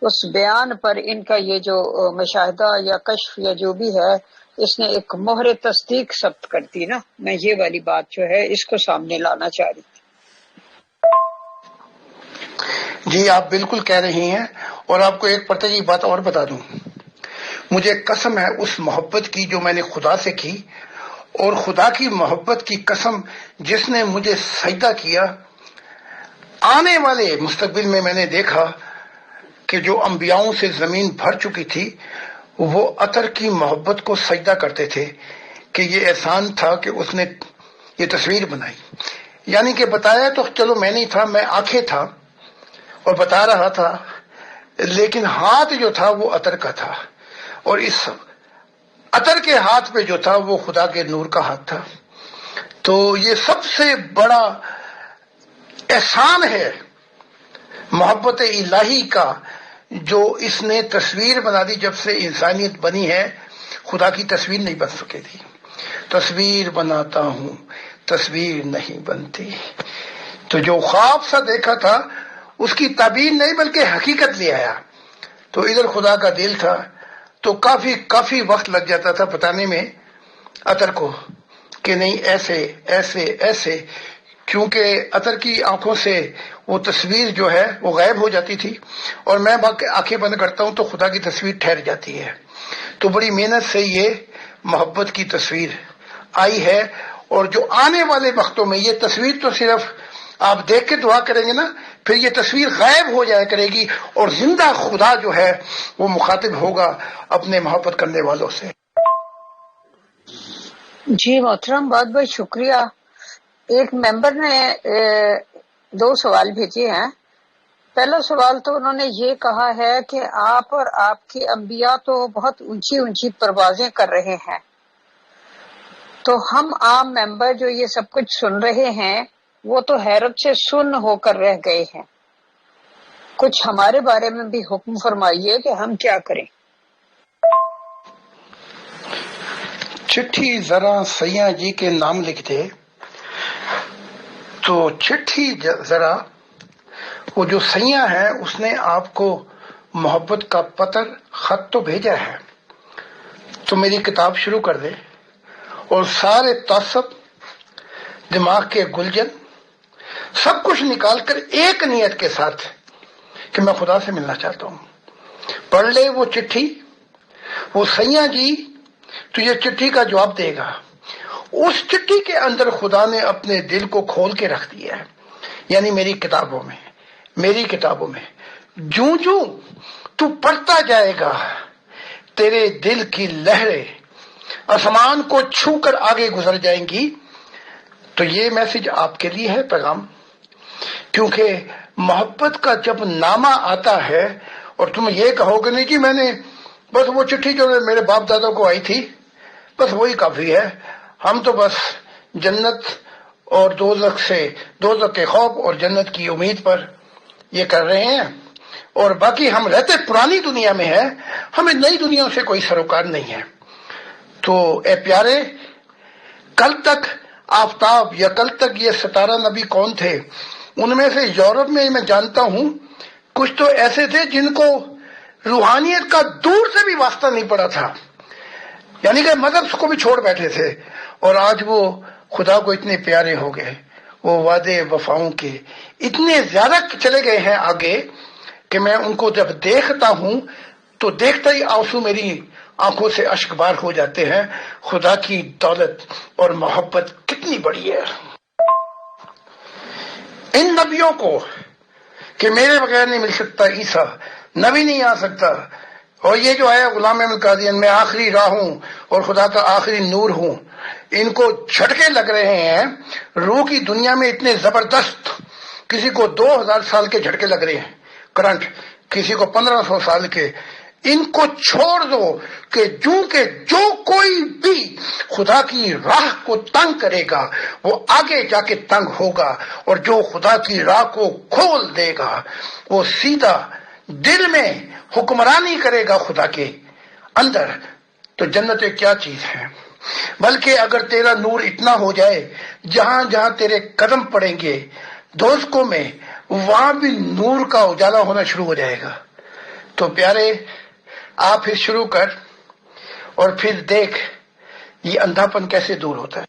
اس بیان پر ان کا یہ جو مشاہدہ یا کشف یا جو بھی ہے، اس نے ایک مہر تصدیق ثبت کر دی نا. میں یہ والی بات جو ہے اس کو سامنے لانا چاہ رہی تھی. جی آپ بالکل کہہ رہی ہیں. اور آپ کو ایک پرتگی بات اور بتا دوں، مجھے قسم ہے اس محبت کی جو میں نے خدا سے کی، اور خدا کی محبت کی قسم جس نے مجھے سجدہ کیا. آنے والے مستقبل میں نے دیکھا کہ جو انبیاؤں سے زمین بھر چکی تھی وہ عطر کی محبت کو سجدہ کرتے تھے کہ یہ احسان تھا کہ اس نے یہ تصویر بنائی. یعنی کہ بتایا تو چلو میں نہیں تھا، میں آنکھیں تھا اور بتا رہا تھا، لیکن ہاتھ جو تھا وہ عطر کا تھا، اور اس عطر کے ہاتھ پہ جو تھا وہ خدا کے نور کا ہاتھ تھا. تو یہ سب سے بڑا احسان ہے محبت الہی کا، جو اس نے تصویر بنا دی. جب سے انسانیت بنی ہے خدا کی تصویر نہیں بن سکے تھی. تصویر بناتا ہوں تصویر نہیں بنتی. تو جو خواب سا دیکھا تھا اس کی تعبیر نہیں بلکہ حقیقت لے آیا. تو ادھر خدا کا دل تھا، تو کافی وقت لگ جاتا تھا بتانے میں عطر کو کہ نہیں ایسے ایسے ایسے، کیونکہ عطر کی آنکھوں سے وہ تصویر جو ہے وہ غائب ہو جاتی تھی، اور میں آنکھیں بند کرتا ہوں تو خدا کی تصویر ٹھہر جاتی ہے. تو بڑی محنت سے یہ محبت کی تصویر آئی ہے. اور جو آنے والے وقتوں میں یہ تصویر تو صرف آپ دیکھ کے دعا کریں گے نا، پھر یہ تصویر غائب ہو جایا کرے گی، اور زندہ خدا جو ہے وہ مخاطب ہوگا اپنے محبت کرنے والوں سے. جی محترم، بہت بہت شکریہ. ایک ممبر نے 2 سوال بھیجے ہیں. پہلا سوال تو انہوں نے یہ کہا ہے کہ آپ اور آپ کے انبیاء تو بہت اونچی اونچی پروازیں کر رہے ہیں، تو ہم عام ممبر جو یہ سب کچھ سن رہے ہیں وہ تو حیرت سے سن ہو کر رہ گئے ہیں، کچھ ہمارے بارے میں بھی حکم فرمائیے کہ ہم کیا کریں۔ چٹھی ذرا سیاں جی کے نام لکھ دے تو چٹھی ذرا وہ جو سیاں ہے اس نے آپ کو محبت کا پتر خط تو بھیجا ہے، تو میری کتاب شروع کر دے اور سارے تعصب، دماغ کے گلجن، سب کچھ نکال کر ایک نیت کے ساتھ کہ میں خدا سے ملنا چاہتا ہوں، پڑھ لے وہ چٹھی۔ وہ سیاں جی تجھے چٹھی کا جواب دے گا۔ اس چٹھی کے اندر خدا نے اپنے دل کو کھول کے رکھ دیا ہے، یعنی میری کتابوں میں جوں جوں تو پڑھتا جائے گا تیرے دل کی لہریں آسمان کو چھو کر آگے گزر جائیں گی۔ تو یہ میسج آپ کے لیے ہے، پیغام، کیونکہ محبت کا جب نامہ آتا ہے اور تم یہ کہو گے نہیں جی میں نے بس وہ چٹھی جو میرے باپ دادا کو آئی تھی بس وہی کافی ہے، ہم تو بس جنت اور دوزخ کے خوف اور جنت کی امید پر یہ کر رہے ہیں، اور باقی ہم رہتے پرانی دنیا میں ہیں، ہمیں نئی دنیا سے کوئی سروکار نہیں ہے۔ تو اے پیارے، کل تک آفتاب یا کل تک یہ 17 نبی کون تھے؟ ان میں سے یورپ میں جانتا ہوں کچھ تو ایسے تھے جن کو روحانیت کا دور سے بھی واسطہ نہیں پڑا تھا، یعنی کہ مذہب کو بھی چھوڑ بیٹھے تھے، اور آج وہ خدا کو اتنے پیارے ہو گئے، وہ وعدے وفاؤں کے اتنے زیادہ چلے گئے ہیں آگے کہ میں ان کو جب دیکھتا ہوں تو دیکھتا ہی آنسو میری آنکھوں سے اشک بار ہو جاتے ہیں۔ خدا کی دولت اور محبت کتنی بڑی ہے۔ ان نبیوں کو کہ میرے بغیر نہیں مل سکتا عیسیٰ، نبی نہیں آ سکتا، اور یہ جو ہے غلام احمد قادیان میں آخری راہ ہوں اور خدا کا آخری نور ہوں، ان کو جھٹکے لگ رہے ہیں روح کی دنیا میں اتنے زبردست، کسی کو 2000 سال کے جھٹکے لگ رہے ہیں کرنٹ، کسی کو 1500 سال کے۔ ان کو چھوڑ دو کہ جو کوئی بھی خدا کی راہ کو تنگ کرے گا وہ آگے جا کے تنگ ہوگا، اور جو خدا کی راہ کو کھول دے گا وہ سیدھا دل میں حکمرانی کرے گا خدا کے اندر۔ تو جنت کیا چیز ہے؟ بلکہ اگر تیرا نور اتنا ہو جائے جہاں جہاں تیرے قدم پڑیں گے دوزخوں میں، وہاں بھی نور کا اجالا ہونا شروع ہو جائے گا۔ تو پیارے، آپ پھر شروع کر اور پھر دیکھ یہ اندھاپن کیسے دور ہوتا ہے۔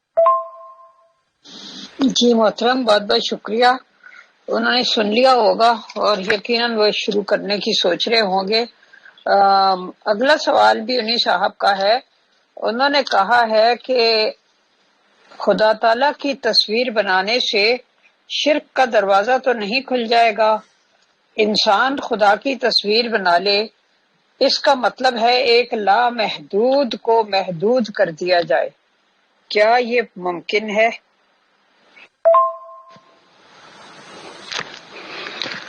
جی محترم، بہت بہت شکریہ۔ انہوں نے سن لیا ہوگا اور یقیناً وہ شروع کرنے کی سوچ رہے ہوں گے۔ اگلا سوال بھی انہی صاحب کا ہے۔ انہوں نے کہا ہے کہ خدا تعالیٰ کی تصویر بنانے سے شرک کا دروازہ تو نہیں کھل جائے گا؟ انسان خدا کی تصویر بنا لے، اس کا مطلب ہے ایک لامحدود کو محدود کر دیا جائے، کیا یہ ممکن ہے؟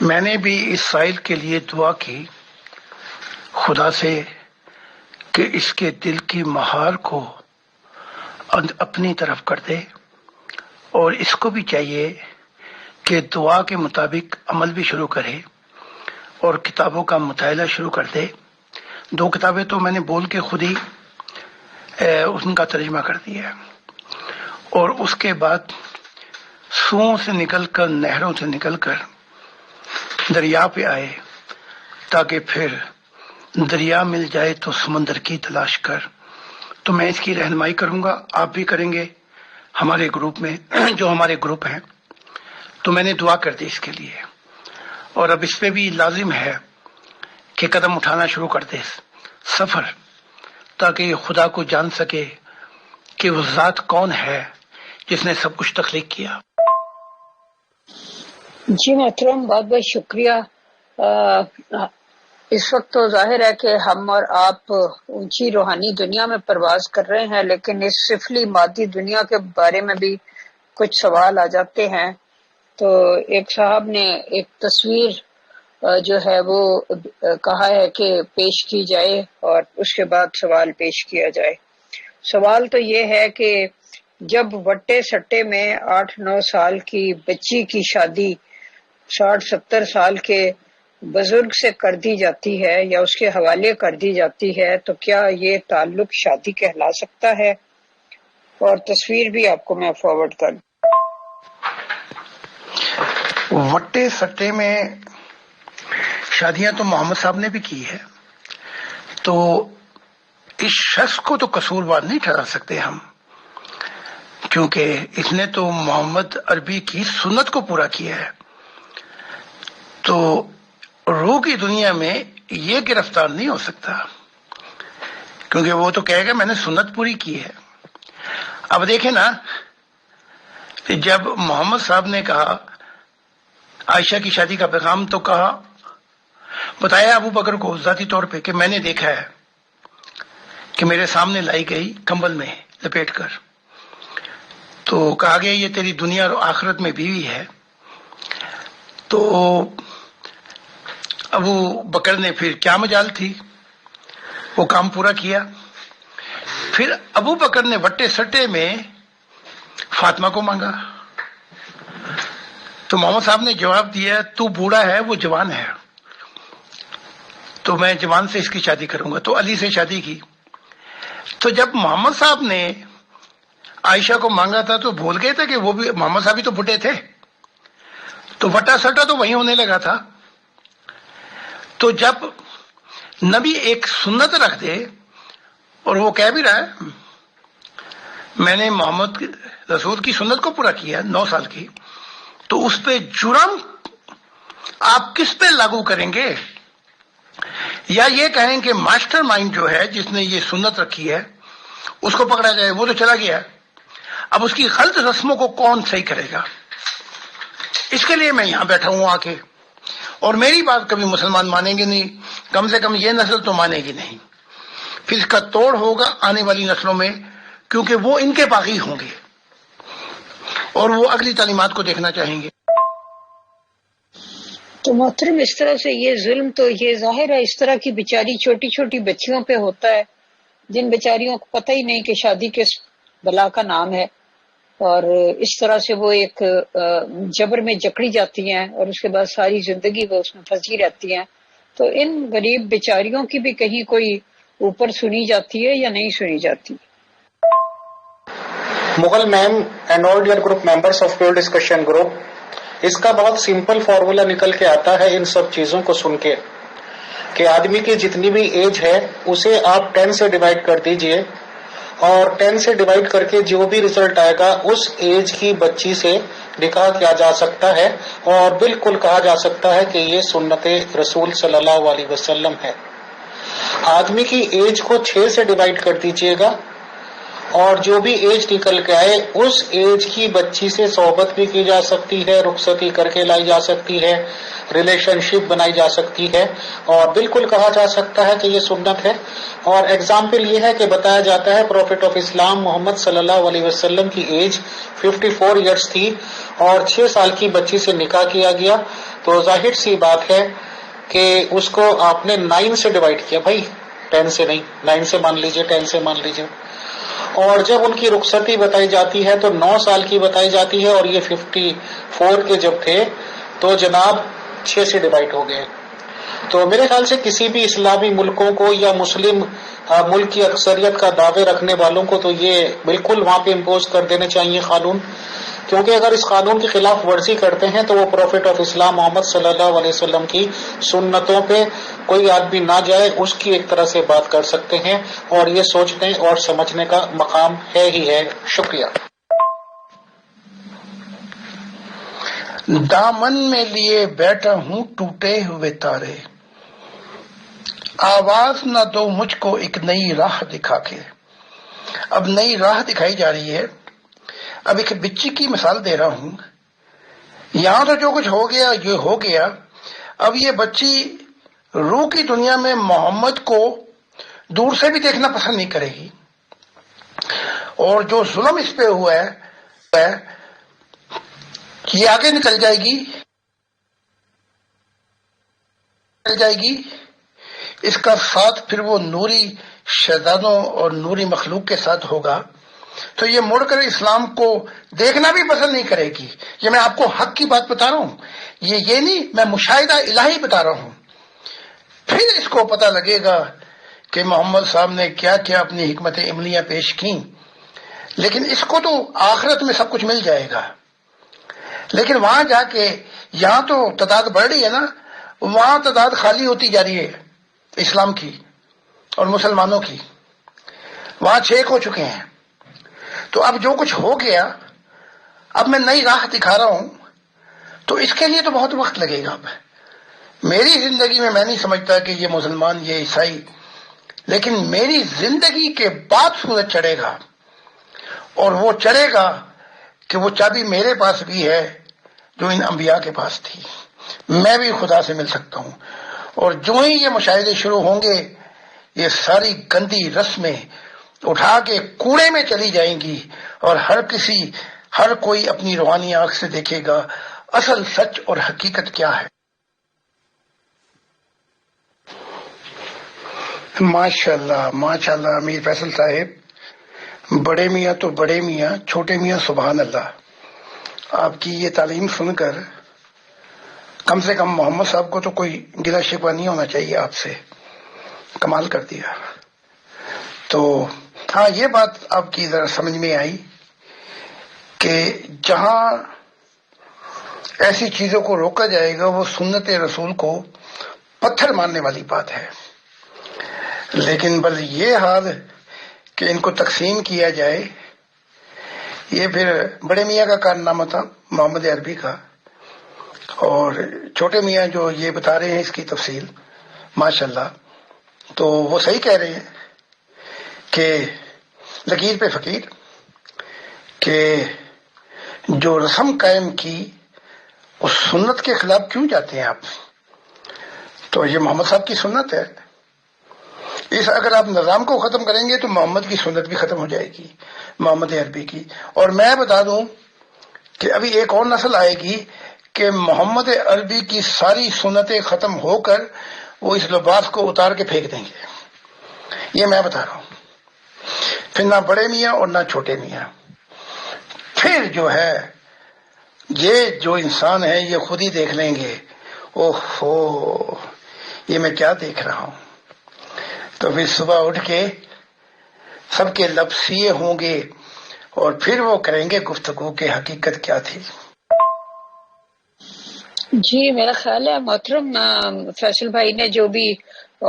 میں نے بھی اس سائل کے لیے دعا کی خدا سے کہ اس کے دل کی مہار کو اپنی طرف کر دے، اور اس کو بھی چاہیے کہ دعا کے مطابق عمل بھی شروع کرے اور کتابوں کا مطالعہ شروع کر دے۔ 2 کتابیں تو میں نے بول کے خود ہی ان کا ترجمہ کر دیا، اور اس کے بعد سوؤں سے نکل کر، نہروں سے نکل کر دریا پہ آئے، تاکہ پھر دریا مل جائے تو سمندر کی تلاش کر۔ تو میں اس کی رہنمائی کروں گا، آپ بھی کریں گے ہمارے گروپ میں، جو ہمارے گروپ ہیں۔ تو میں نے دعا کر دی اس کے لیے، اور اب اس پہ بھی لازم ہے کہ قدم اٹھانا شروع کر دے سفر، تاکہ یہ خدا کو جان سکے کہ وہ ذات کون ہے جس نے سب کچھ تخلیق کیا۔ جی محترم، بہت بہت شکریہ۔ اس وقت تو ظاہر ہے کہ ہم اور آپ اونچی روحانی دنیا میں پرواز کر رہے ہیں، لیکن اس سفلی مادی دنیا کے بارے میں بھی کچھ سوال آ جاتے ہیں۔ تو ایک صاحب نے ایک تصویر جو ہے وہ کہا ہے کہ پیش کی جائے اور اس کے بعد سوال پیش کیا جائے۔ سوال تو یہ ہے کہ جب وٹے سٹے میں 8-9 سال کی بچی کی شادی 60-70 سال کے بزرگ سے کر دی جاتی ہے یا اس کے حوالے کر دی جاتی ہے تو کیا یہ تعلق شادی کہلا سکتا ہے؟ اور تصویر بھی آپ کو میں فارورڈ کر دوں۔ وٹے سٹے میں شادیاں تو محمد صاحب نے بھی کی ہے، تو اس شخص کو تو قصوروار نہیں ٹھہرا سکتے ہم، کیونکہ اس نے تو محمد عربی کی سنت کو پورا کیا ہے۔ تو روح کی دنیا میں یہ گرفتار نہیں ہو سکتا، کیونکہ وہ تو کہے گا میں نے سنت پوری کی ہے۔ اب دیکھیں نا، جب محمد صاحب نے کہا عائشہ کی شادی کا پیغام، تو کہا بتایا ابو بکر کو ذاتی طور پہ کہ میں نے دیکھا ہے کہ میرے سامنے لائی گئی کمبل میں لپیٹ کر، تو کہا گیا یہ تیری دنیا اور آخرت میں بیوی ہے۔ تو ابو بکر نے پھر کیا مجال تھی، وہ کام پورا کیا۔ پھر ابو بکر نے وٹے سٹے میں فاطمہ کو مانگا، تو محمد صاحب نے جواب دیا تو بوڑھا ہے وہ جوان ہے، تو میں جوان سے اس کی شادی کروں گا، تو علی سے شادی کی۔ تو جب محمد صاحب نے عائشہ کو مانگا تھا تو بھول گئے تھے کہ وہ بھی محمد صاحب بھی تو بڈھے تھے، تو وٹا سٹا تو وہیں ہونے لگا تھا۔ تو جب نبی ایک سنت رکھ دے اور وہ کہہ بھی رہا ہے میں نے محمد رسول کی سنت کو پورا کیا 9 سال کی، تو اس پہ جرم آپ کس پہ لاگو کریں گے؟ یا یہ کہیں کہ ماسٹر مائنڈ جو ہے جس نے یہ سنت رکھی ہے اس کو پکڑا جائے، وہ تو چلا گیا، اب اس کی غلط رسموں کو کون صحیح کرے گا؟ اس کے لیے میں یہاں بیٹھا ہوں آ کے، اور میری بات کبھی مسلمان مانیں گے نہیں، کم سے کم یہ نسل تو مانے گی نہیں، پھر اس کا توڑ ہوگا آنے والی نسلوں میں، کیونکہ وہ ان کے باغی ہوں گے اور وہ اگلی تعلیمات کو دیکھنا چاہیں گے۔ تو محترم، اس طرح سے یہ ظلم تو یہ ظاہر ہے اس طرح کی بیچاری چھوٹی چھوٹی بچیوں پہ ہوتا ہے، جن بیچاریوں کو پتہ ہی نہیں کہ شادی کس بلا کا نام ہے، اور اس طرح سے وہ ایک جبر میں جکڑی جاتی ہیں اور اس کے بعد ساری زندگی وہ اس میں پھنسی رہتی ہیں۔ تو ان غریب بیچاریوں کی بھی کہیں کوئی اوپر سنی جاتی ہے یا نہیں سنی جاتی؟ Mughal ma'am and all dear group members of pure discussion group, اس کا بہت سمپل فارمولا نکل کے آتا ہے ان سب چیزوں کو سن کے، کہ آدمی کی جتنی بھی ایج ہے اسے آپ 10 سے ڈیوائڈ کر دیجئے، اور 10 سے ڈیوائڈ کر کے جو بھی ریزلٹ آئے گا اس ایج کی بچی سے نکاح کیا جا سکتا ہے، اور بالکل کہا جا سکتا ہے کہ یہ سنت رسول صلی اللہ علیہ وسلم ہے۔ آدمی کی ایج کو 6 سے ڈیوائڈ کر دیجئے گا، اور جو بھی ایج نکل کے آئے اس ایج کی بچی سے صحبت بھی کی جا سکتی ہے، رخصتی کر کے لائی جا سکتی ہے، ریلیشن شپ بنائی جا سکتی ہے، اور بالکل کہا جا سکتا ہے کہ یہ سنت ہے۔ اور ایگزامپل یہ ہے کہ بتایا جاتا ہے پروفیٹ آف اسلام محمد صلی اللہ علیہ وسلم کی ایج 54 ایئرس تھی اور 6 سال کی بچی سے نکاح کیا گیا، تو ظاہر سی بات ہے کہ اس کو آپ نے 9 سے ڈیوائڈ کیا، بھائی 10 سے نہیں، 9 سے مان لیجئے، 10 سے مان لیجئے۔ اور جب ان کی رخصتی بتائی جاتی ہے تو 9 سال کی بتائی جاتی ہے، اور یہ 54 کے جب تھے تو جناب 6 سے ڈیوائڈ ہو گئے۔ تو میرے خیال سے کسی بھی اسلامی ملکوں کو یا مسلم ملک کی اکثریت کا دعوے رکھنے والوں کو تو یہ بالکل وہاں پہ امپوز کر دینے چاہیے قانون، کیونکہ اگر اس قانون کی خلاف ورزی کرتے ہیں تو وہ پروفیٹ آف اسلام محمد صلی اللہ علیہ وسلم کی سنتوں پہ کوئی آدمی نہ جائے اس کی ایک طرح سے بات کر سکتے ہیں، اور یہ سوچنے اور سمجھنے کا مقام ہے ہی ہے۔ شکریہ۔ دامن میں لیے بیٹھا ہوں ٹوٹے ہوئے تارے، آواز نہ دو مجھ کو ایک نئی راہ دکھا کے۔ اب نئی راہ دکھائی جا رہی ہے۔ اب ایک بچی کی مثال دے رہا ہوں، یہاں تو جو کچھ ہو گیا یہ ہو گیا، اب یہ بچی روح کی دنیا میں محمد کو دور سے بھی دیکھنا پسند نہیں کرے گی، اور جو ظلم اس پہ ہوا ہے یہ آگے نکل جائے گی مل جائے گی، اس کا ساتھ پھر وہ نوری شیطانوں اور نوری مخلوق کے ساتھ ہوگا، تو یہ مڑ کر اسلام کو دیکھنا بھی پسند نہیں کرے گی۔ یہ میں آپ کو حق کی بات بتا رہا ہوں، یہ نہیں، میں مشاہدہ الہی بتا رہا ہوں۔ پھر اس کو پتہ لگے گا کہ محمد صاحب نے کیا کیا اپنی حکمت عملیاں پیش کی، لیکن اس کو تو آخرت میں سب کچھ مل جائے گا، لیکن وہاں جا کے، یہاں تو تعداد بڑھ رہی ہے نا، وہاں تعداد خالی ہوتی جا رہی ہے اسلام کی اور مسلمانوں کی، وہاں 6 ہو چکے ہیں۔ تو اب جو کچھ ہو گیا، اب میں نئی راہ دکھا رہا ہوں، تو اس کے لیے تو بہت وقت لگے گا۔ اب میری زندگی میں نہیں سمجھتا کہ یہ مسلمان، یہ عیسائی، لیکن میری زندگی کے بعد سورج چڑھے گا، اور وہ چڑھے گا کہ وہ چابی میرے پاس بھی ہے جو ان انبیاء کے پاس تھی، میں بھی خدا سے مل سکتا ہوں۔ اور جو ہی یہ مشاہدے شروع ہوں گے، یہ ساری گندی رسمیں اٹھا کے کوڑے میں چلی جائیں گی، اور ہر کوئی اپنی روحانی آنکھ سے دیکھے گا اصل سچ اور حقیقت کیا ہے۔ ماشاءاللہ ماشاءاللہ امیر فیصل صاحب، بڑے میاں تو بڑے میاں، چھوٹے میاں سبحان اللہ۔ آپ کی یہ تعلیم سن کر کم سے کم محمد صاحب کو تو کوئی گلہ شکوہ نہیں ہونا چاہیے آپ سے، کمال کر دیا۔ تو ہاں، یہ بات آپ کی ذرا سمجھ میں آئی کہ جہاں ایسی چیزوں کو روکا جائے گا، وہ سنت رسول کو پتھر مارنے والی بات ہے۔ لیکن بس یہ حال کہ ان کو تقسیم کیا جائے، یہ پھر بڑے میاں کا کارنامہ تھا، محمد عربی کا، اور چھوٹے میاں جو یہ بتا رہے ہیں اس کی تفصیل، ماشاءاللہ۔ تو وہ صحیح کہہ رہے ہیں کہ لکیر پہ فقیر، کہ جو رسم قائم کی اس سنت کے خلاف کیوں جاتے ہیں آپ؟ تو یہ محمد صاحب کی سنت ہے، اگر آپ نظام کو ختم کریں گے تو محمد کی سنت بھی ختم ہو جائے گی، محمد عربی کی۔ اور میں بتا دوں کہ ابھی ایک اور نسل آئے گی کہ محمد عربی کی ساری سنتیں ختم ہو کر وہ اس لباس کو اتار کے پھینک دیں گے، یہ میں بتا رہا ہوں۔ پھر نہ بڑے میاں اور نہ چھوٹے میاں، پھر جو ہے یہ جو انسان ہے یہ خود ہی دیکھ لیں گے، اوہو یہ میں کیا دیکھ رہا ہوں۔ تو پھر صبح اٹھ کے سب کے لب سیے ہوں گے، اور پھر وہ کریں گے گفتگو کہ حقیقت کیا تھی۔ جی، میرا خیال ہے محترم فیصل بھائی نے جو بھی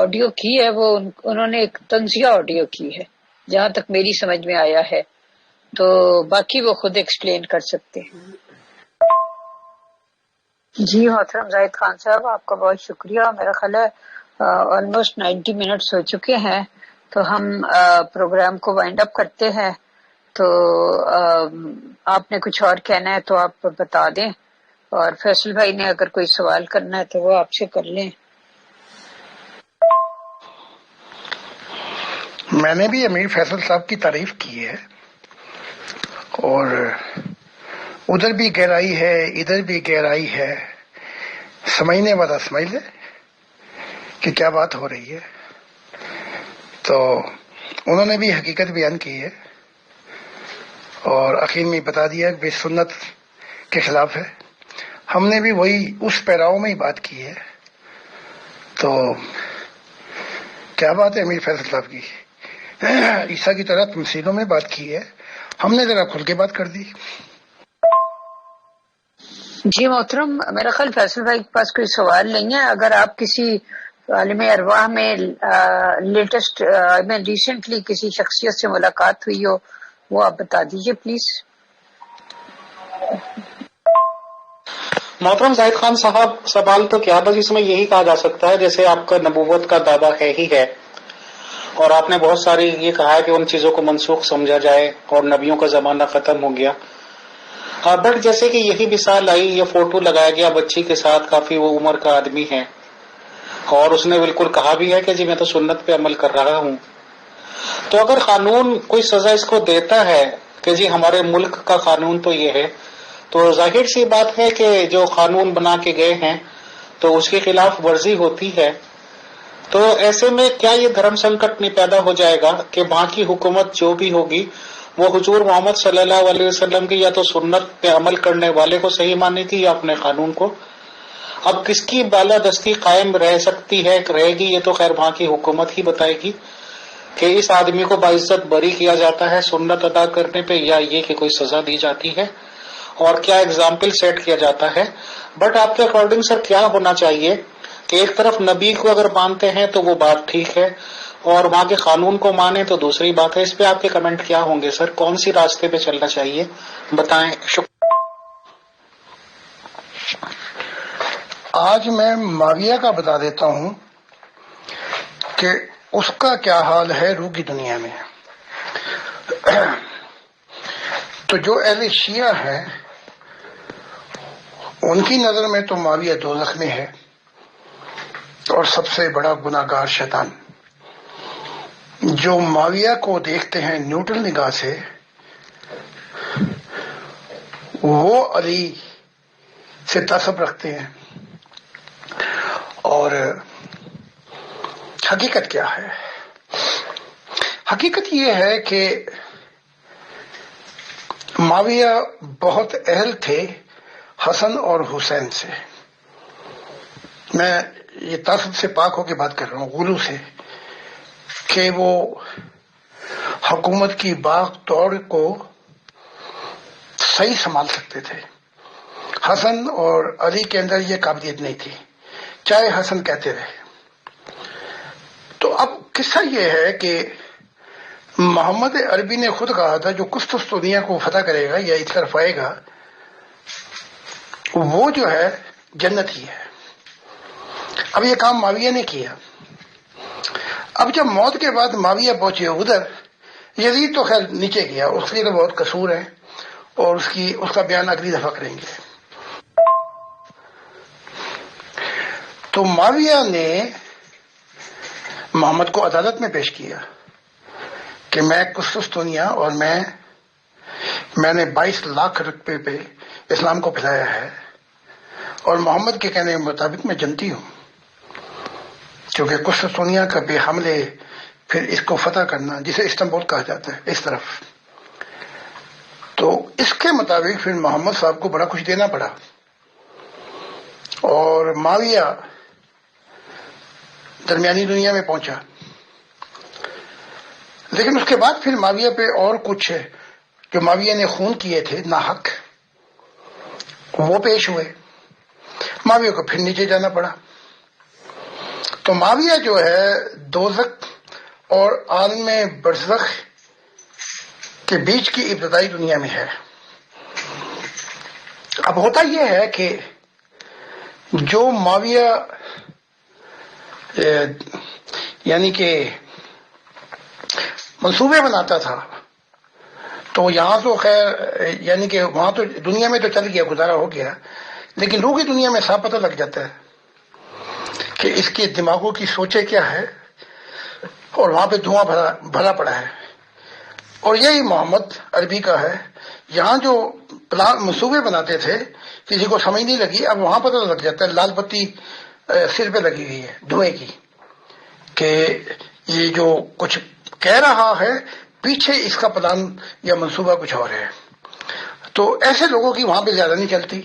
آڈیو کی ہے وہ انہوں نے ایک طنزیہ آڈیو کی ہے، جہاں تک میری سمجھ میں آیا ہے، تو باقی وہ خود ایکسپلین کر سکتے ہیں۔ جی محترم زاہد خان صاحب، آپ کا بہت شکریہ۔ میرا خیال ہے آلموسٹ 90 منٹس ہو چکے ہیں، تو ہم پروگرام کو وائنڈ اپ کرتے ہیں۔ تو آپ نے کچھ اور کہنا ہے تو آپ بتا دیں، اور فیصل بھائی نے اگر کوئی سوال کرنا ہے تو وہ آپ سے کر لیں۔ میں نے بھی امیر فیصل صاحب کی تعریف کی ہے، اور ادھر بھی گہرائی ہے ادھر بھی گہرائی ہے، سمجھنے والا سمجھ لے کہ کیا بات ہو رہی ہے۔ تو انہوں نے بھی حقیقت بیان کی ہے، اور اخیر میں بتا دیا کہ سنت کے خلاف ہے، ہم نے بھی وہی اس پیراؤ میں ہی بات کی ہے۔ تو کیا بات ہے امیر فیصل صاحب کی، عیسیٰ کی طرح تمثیلوں میں بات کی ہے، ہم نے ذرا کھل کے بات کر دی۔ جی محترم، میرا خیال فیصل بھائی کے پاس کوئی سوال نہیں ہے۔ اگر آپ کسی عالم ارواح میں لیٹسٹ میں ریسنٹلی کسی شخصیت سے ملاقات ہوئی ہو، وہ آپ بتا دیجئے پلیز۔ محترم زاہد خان صاحب، سوال تو کیا، بس اس میں یہی کہا جا سکتا ہے جیسے آپ کا نبوت کا دعویٰ ہے ہی ہے، اور آپ نے بہت ساری یہ کہا ہے کہ ان چیزوں کو منسوخ سمجھا جائے اور نبیوں کا زمانہ ختم ہو گیا، بٹ جیسے کہ یہی مثال آئی، یہ فوٹو لگایا گیا بچی کے ساتھ، کافی وہ عمر کا آدمی ہے، اور اس نے بالکل کہا بھی ہے کہ جی میں تو سنت پہ عمل کر رہا ہوں۔ تو اگر قانون کوئی سزا اس کو دیتا ہے کہ جی ہمارے ملک کا قانون تو یہ ہے، تو ظاہر سی بات ہے کہ جو قانون بنا کے گئے ہیں تو اس کے خلاف ورزی ہوتی ہے، تو ایسے میں کیا یہ دھرم سنکٹ نہیں پیدا ہو جائے گا کہ وہاں کی حکومت جو بھی ہوگی وہ حضور محمد صلی اللہ علیہ وسلم کی یا تو سنت پہ عمل کرنے والے کو صحیح مانے گی یا اپنے قانون کو؟ اب کس کی بالادستی قائم رہ سکتی ہے، رہے گی، یہ تو خیر وہاں کی حکومت ہی بتائے گی کہ اس آدمی کو باعزت بری کیا جاتا ہے سنت ادا کرنے پہ، یا یہ کہ کوئی سزا دی جاتی ہے، اور کیا ایگزامپل سیٹ کیا جاتا ہے۔ بٹ آپ کے اکارڈنگ سر کیا ہونا چاہیے کہ ایک طرف نبی کو اگر مانتے ہیں تو وہ بات ٹھیک ہے، اور وہاں کے قانون کو مانیں تو دوسری بات ہے۔ اس پہ آپ کے کمنٹ کیا ہوں گے سر؟ کون سی راستے پہ چلنا چاہیے بتائیں؟ آج میں معاویہ کا بتا دیتا ہوں کہ اس کا کیا حال ہے روح کی دنیا میں۔ تو جو اہل شیعہ ہیں ان کی نظر میں تو معاویہ دوزخ میں ہے اور سب سے بڑا گناہ گار شیطان۔ جو معاویہ کو دیکھتے ہیں نیوٹرل نگاہ سے، وہ علی سے تعصب رکھتے ہیں، اور حقیقت کیا ہے؟ حقیقت یہ ہے کہ معاویہ بہت اہل تھے حسن اور حسین سے۔ میں یہ تعصب سے پاک ہو کے بات کر رہا ہوں، غلو سے، کہ وہ حکومت کی باغ توڑ کو صحیح سنبھال سکتے تھے۔ حسن اور علی کے اندر یہ قابلیت نہیں تھی، چاہے حسن کہتے رہے۔ تو اب قصہ یہ ہے کہ محمد عربی نے خود کہا تھا جو قسطس دنیا کو فتح کرے گا یا اس طرف آئے گا وہ جو ہے جنت ہی ہے۔ اب یہ کام معاویہ نے کیا۔ اب جب موت کے بعد معاویہ پہنچے ادھر، یزید تو خیر نیچے گیا، اس لیے تو بہت قصور ہے، اور اس کا بیان اگلی دفعہ کریں گے۔ تو معاویہ نے محمد کو عدالت میں پیش کیا کہ میں قسطنطنیہ اور میں نے 22 لاکھ روپے پہ اسلام کو پھیلایا ہے، اور محمد کے کہنے کے مطابق میں جنتی ہوں، کیونکہ قسطنطنیہ کا بے حملے پھر اس کو فتح کرنا، جسے استنبول کہا جاتا ہے اس طرف، تو اس کے مطابق پھر محمد صاحب کو بڑا کچھ دینا پڑا۔ اور معاویہ درمیانی دنیا میں پہنچا، لیکن اس کے بعد پھر معاویہ پہ اور کچھ جو معاویہ نے خون کیے تھے ناحق وہ پیش ہوئے، معاویہ کو پھر نیچے جانا پڑا۔ تو معاویہ جو ہے دوزخ اور عالم برزخ کے بیچ کی ابتدائی دنیا میں ہے۔ اب ہوتا یہ ہے کہ جو معاویہ یعنی کہ منصوبے بناتا تھا، تو یہاں تو خیر یعنی کہ وہاں تو دنیا میں تو چل گیا، گزارا ہو گیا، لیکن روح کی دنیا میں صاف پتہ لگ جاتا ہے کہ اس کے دماغوں کی سوچیں کیا ہے، اور وہاں پہ دھواں بھرا پڑا ہے۔ اور یہی محمد عربی کا ہے، یہاں جو منصوبے بناتے تھے کسی کو سمجھ نہیں لگی، اب وہاں پتہ لگ جاتا ہے، لال بتی سر پہ لگی ہوئی ہے دھوئیں کی، کہ یہ جو کچھ کہہ رہا ہے پیچھے اس کا پلان یا منصوبہ کچھ اور ہے۔ تو ایسے لوگوں کی وہاں پہ زیادہ نہیں چلتی،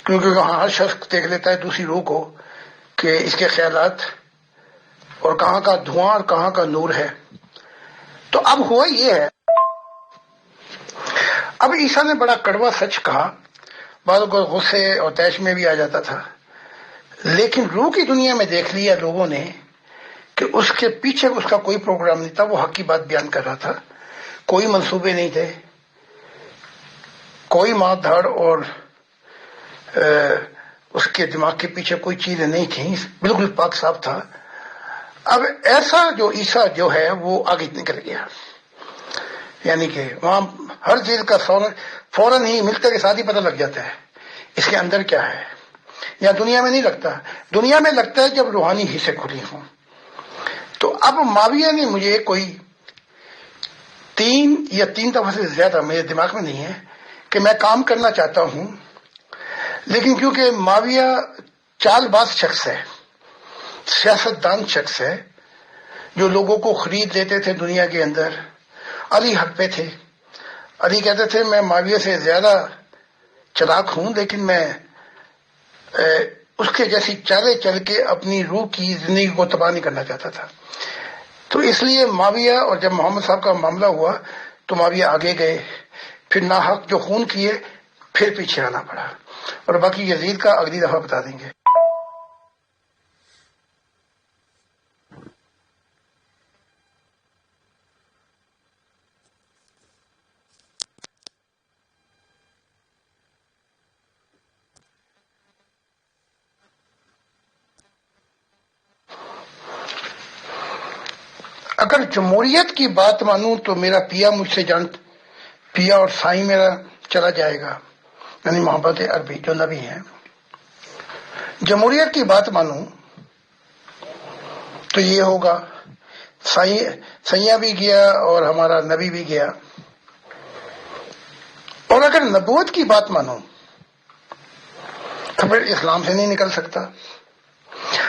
کیونکہ وہاں ہر شخص دیکھ لیتا ہے دوسری روح کو کہ اس کے خیالات اور کہاں کا دھواں اور کہاں کا نور ہے۔ تو اب ہوا یہ ہے، اب عیسیٰ نے بڑا کڑوا سچ کہا، بعضوں کو غصے اور طیش میں بھی آ جاتا تھا، لیکن روح کی دنیا میں دیکھ لیا لوگوں نے کہ اس کے پیچھے اس کا کوئی پروگرام نہیں تھا، وہ حق کی بات بیان کر رہا تھا، کوئی منصوبے نہیں تھے، کوئی مار دھاڑ اور اس کے دماغ کے پیچھے کوئی چیزیں نہیں تھیں، بالکل پاک صاف تھا۔ اب ایسا جو عیسیٰ جو ہے وہ آگے نکل گیا، یعنی کہ وہاں ہر چیز کا فوراً ہی ملتے کے ساتھ ہی پتہ لگ جاتا ہے اس کے اندر کیا ہے۔ یا دنیا میں نہیں لگتا، دنیا میں لگتا ہے جب روحانی حصے کھلی ہوں۔ تو اب معاویہ نے مجھے کوئی 3 دفعہ سے زیادہ، میرے دماغ میں نہیں ہے، کہ میں کام کرنا چاہتا ہوں، لیکن کیونکہ معاویہ چال باز شخص ہے، سیاست دان شخص ہے، جو لوگوں کو خرید لیتے تھے دنیا کے اندر. علی حق پہ تھے. علی کہتے تھے میں معاویہ سے زیادہ چلاک ہوں، لیکن میں اس کے جیسی چالیں چل کے اپنی روح کی زندگی کو تباہ نہیں کرنا چاہتا تھا. تو اس لیے معاویہ، اور جب محمد صاحب کا معاملہ ہوا تو معاویہ آگے گئے، پھر ناحق جو خون کیے پھر پیچھے آنا پڑا. اور باقی یزید کا اگلی دفعہ بتا دیں گے. اگر جمہوریت کی بات مانوں تو میرا پیا مجھ سے پیا اور سائیں میرا چلا جائے گا، یعنی محبت عربی جو نبی ہیں. جمہوریت کی بات مانوں تو یہ ہوگا سیاں بھی گیا اور ہمارا نبی بھی گیا. اور اگر نبوت کی بات مانوں تو پھر اسلام سے نہیں نکل سکتا.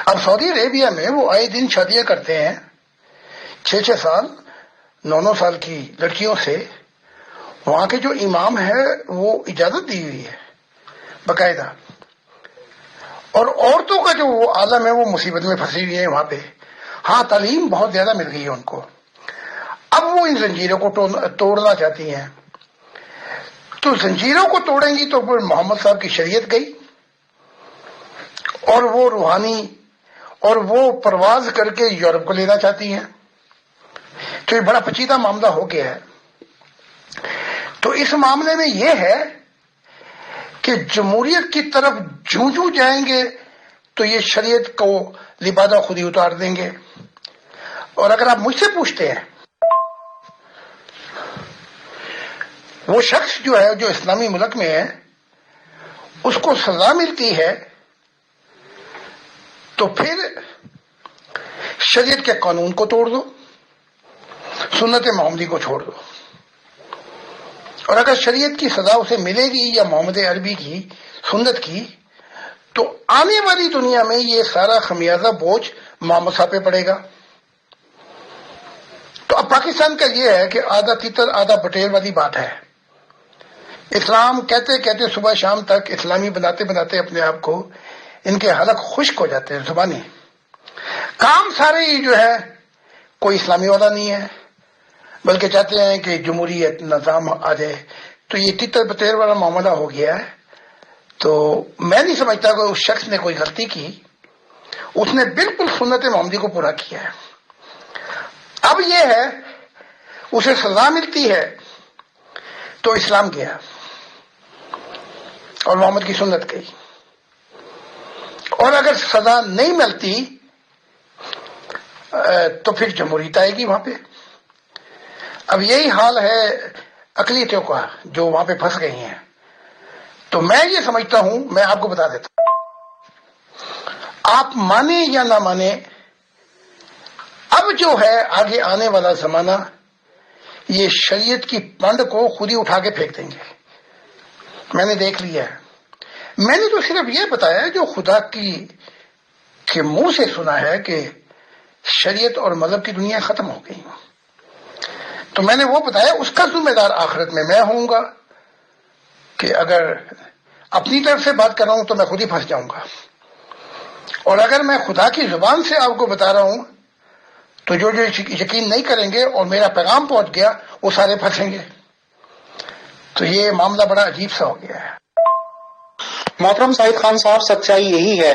اب سعودی عربیہ میں وہ آئے دن شادیاں کرتے ہیں 6 سال 9 سال کی لڑکیوں سے. وہاں کے جو امام ہے وہ اجازت دی ہوئی ہے باقاعدہ. اور عورتوں کا جو وہ عالم ہے وہ مصیبت میں پھنسی ہوئی ہے وہاں پہ. ہاں تعلیم بہت زیادہ مل گئی ہے ان کو. اب وہ ان زنجیروں کو توڑنا چاہتی ہیں. تو زنجیروں کو توڑیں گی تو پھر محمد صاحب کی شریعت گئی، اور وہ روحانی اور وہ پرواز کر کے یورپ کو لینا چاہتی ہیں. تو یہ بڑا پیچیدہ معاملہ ہو گیا ہے. تو اس معاملے میں یہ ہے کہ جمہوریت کی طرف جوں جائیں گے تو یہ شریعت کو لبادہ خود ہی اتار دیں گے. اور اگر آپ مجھ سے پوچھتے ہیں وہ شخص جو ہے جو اسلامی ملک میں ہے اس کو سزا ملتی ہے تو پھر شریعت کے قانون کو توڑ دو، سنت محمدی کو چھوڑ دو. اور اگر شریعت کی سزا اسے ملے گی یا محمد عربی کی سنت کی تو آنے والی دنیا میں یہ سارا خمیازہ بوجھ محمد صاحب پہ پڑے گا. تو اب پاکستان کا یہ ہے کہ آدھا تیتر آدھا بٹیر والی بات ہے. اسلام کہتے کہتے صبح شام تک اسلامی بناتے بناتے اپنے آپ کو ان کے حلق خشک ہو جاتے ہیں زبانی. کام سارے ہی جو ہے کوئی اسلامی والا نہیں ہے، بلکہ چاہتے ہیں کہ جمہوریت نظام آ جائے. تو یہ تیتر بتیر والا معاملہ ہو گیا ہے. تو میں نہیں سمجھتا کہ اس شخص نے کوئی غلطی کی، اس نے بالکل سنت محمدی کو پورا کیا ہے. اب یہ ہے اسے سزا ملتی ہے تو اسلام گیا اور محمد کی سنت گئی. اور اگر سزا نہیں ملتی تو پھر جمہوریت آئے گی وہاں پہ. اب یہی حال ہے اقلیتوں کا جو وہاں پہ پھنس گئی ہیں. تو میں یہ سمجھتا ہوں، میں آپ کو بتا دیتا ہوں، آپ مانے یا نہ مانے، اب جو ہے آگے آنے والا زمانہ یہ شریعت کی پنڈ کو خود ہی اٹھا کے پھینک دیں گے. میں نے دیکھ لیا ہے. میں نے تو صرف یہ بتایا جو خدا کے منہ سے سنا ہے کہ شریعت اور مذہب کی دنیا ختم ہو گئی. تو میں نے وہ بتایا، اس کا ذمہ دار آخرت میں ہوں گا کہ اگر اپنی طرف سے بات کر رہا ہوں تو میں خود ہی پھنس جاؤں گا، اور اگر میں خدا کی زبان سے آپ کو بتا رہا ہوں تو جو یقین نہیں کریں گے اور میرا پیغام پہنچ گیا وہ سارے پھنسیں گے. تو یہ معاملہ بڑا عجیب سا ہو گیا ہے. محترم سعید خان صاحب، سچائی یہی ہے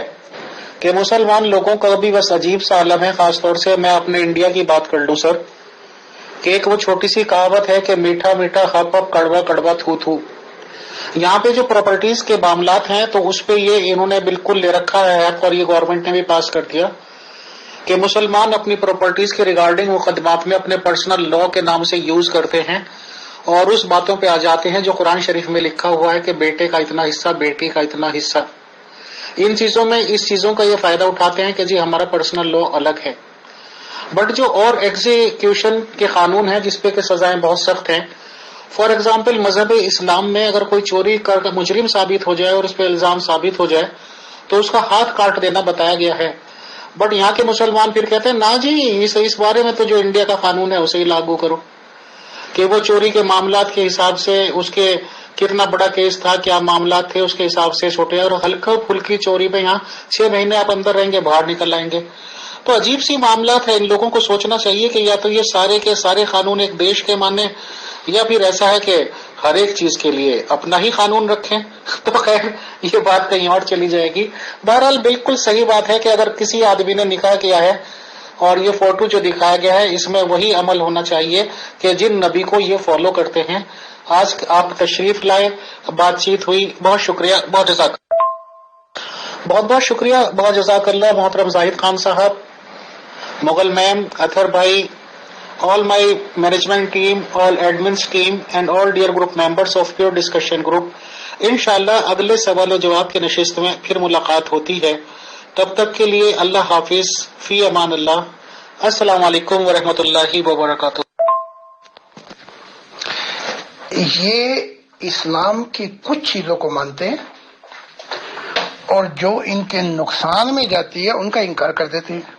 کہ مسلمان لوگوں کا بھی بس عجیب سا عالم ہے. خاص طور سے میں اپنے انڈیا کی بات کر لوں سر، کہ ایک وہ چھوٹی سی کہاوت ہے کہ میٹھا میٹھا ہپ ہپ کڑوا کڑوا تھو تھو. یہاں پہ جو پراپرٹیز کے معاملات ہیں تو اس پہ یہ انہوں نے بالکل لے رکھا ہے ایپ، اور یہ گورنمنٹ نے بھی پاس کر دیا کہ مسلمان اپنی پراپرٹیز کے ریگارڈنگ مقدمات میں اپنے پرسنل لا کے نام سے یوز کرتے ہیں اور اس باتوں پہ آ جاتے ہیں جو قرآن شریف میں لکھا ہوا ہے کہ بیٹے کا اتنا حصہ، بیٹی کا اتنا حصہ. ان چیزوں میں اس چیزوں کا یہ فائدہ اٹھاتے ہیں کہ جی ہمارا پرسنل لا الگ ہے. بٹ جو اور ایگزیکیوشن کے قانون ہیں جس پہ کہ سزائیں بہت سخت ہیں، فار ایگزامپل مذہب اسلام میں اگر کوئی چوری کر کے مجرم ثابت ہو جائے اور اس پہ الزام ثابت ہو جائے تو اس کا ہاتھ کاٹ دینا بتایا گیا ہے. بٹ یہاں کے مسلمان پھر کہتے ہیں نا جی اس بارے میں تو جو انڈیا کا قانون ہے اسے ہی لاگو کرو، کہ وہ چوری کے معاملات کے حساب سے اس کے کتنا بڑا کیس تھا، کیا معاملات تھے، اس کے حساب سے چھوٹے، اور ہلکا پھلکی چوری پہ یہاں 6 مہینے آپ اندر رہیں گے، باہر نکل آئیں گے. تو عجیب سی معاملات ہے. ان لوگوں کو سوچنا چاہیے کہ یا تو یہ سارے کے سارے قانون ایک دیش کے مانے، یا پھر ایسا ہے کہ ہر ایک چیز کے لیے اپنا ہی قانون رکھیں. تو خیر یہ بات کہیں اور چلی جائے گی. بہرحال بالکل صحیح بات ہے کہ اگر کسی آدمی نے نکاح کیا ہے اور یہ فوٹو جو دکھایا گیا ہے اس میں وہی عمل ہونا چاہیے کہ جن نبی کو یہ فالو کرتے ہیں. آج آپ تشریف لائے، بات چیت ہوئی، بہت شکریہ، بہت بہت شکریہ، بہت جزاک اللہ محترم زاہد خان صاحب، مغل میم، اطہر بھائی، all my management team, all admins team and all dear group members of pure discussion group. انشاءاللہ اگلے سوال و جواب کی نشست میں پھر ملاقات ہوتی ہے. تب تک کے لیے اللہ حافظ، فی امان اللہ. السلام علیکم ورحمۃ اللہ وبرکاتہ. یہ اسلام کی کچھ چیزوں کو مانتے ہیں اور جو ان کے نقصان میں جاتی ہے ان کا انکار کر دیتے ہیں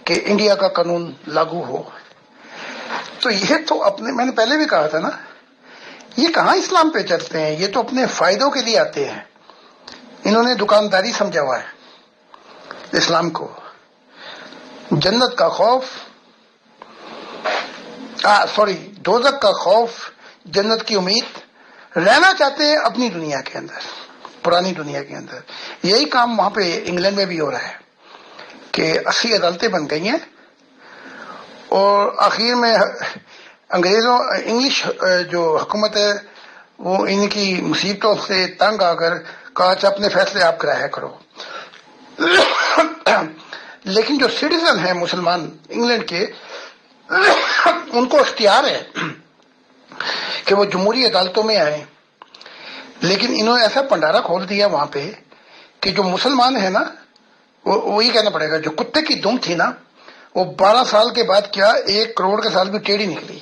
کہ انڈیا کا قانون لاگو ہو. تو یہ تو اپنے، میں نے پہلے بھی کہا تھا نا، یہ کہاں اسلام پہ چلتے ہیں، یہ تو اپنے فائدوں کے لیے آتے ہیں. انہوں نے دکانداری سمجھا ہوا ہے اسلام کو. جنت کا خوف، دوزخ کا خوف، جنت کی امید. رہنا چاہتے ہیں اپنی دنیا کے اندر، پرانی دنیا کے اندر. یہی کام وہاں پہ انگلینڈ میں بھی ہو رہا ہے کہ 80 عدالتیں بن گئی ہیں اور آخر میں انگریزوں، انگلش جو حکومت ہے وہ ان کی مصیبتوں سے تنگ آ کر کہا اچھا اپنے فیصلے آپ کرایا کرو. لیکن جو سٹیزن ہیں مسلمان انگلینڈ کے، ان کو اختیار ہے کہ وہ جمہوری عدالتوں میں آئیں. لیکن انہوں نے ایسا پنڈارا کھول دیا وہاں پہ کہ جو مسلمان ہیں نا، وہی کہنا پڑے گا، جو کتے کی دم تھی نا، وہ 12 سال کے بعد کیا 1 کروڑ کے سال بھی ٹیڑھی نکلی.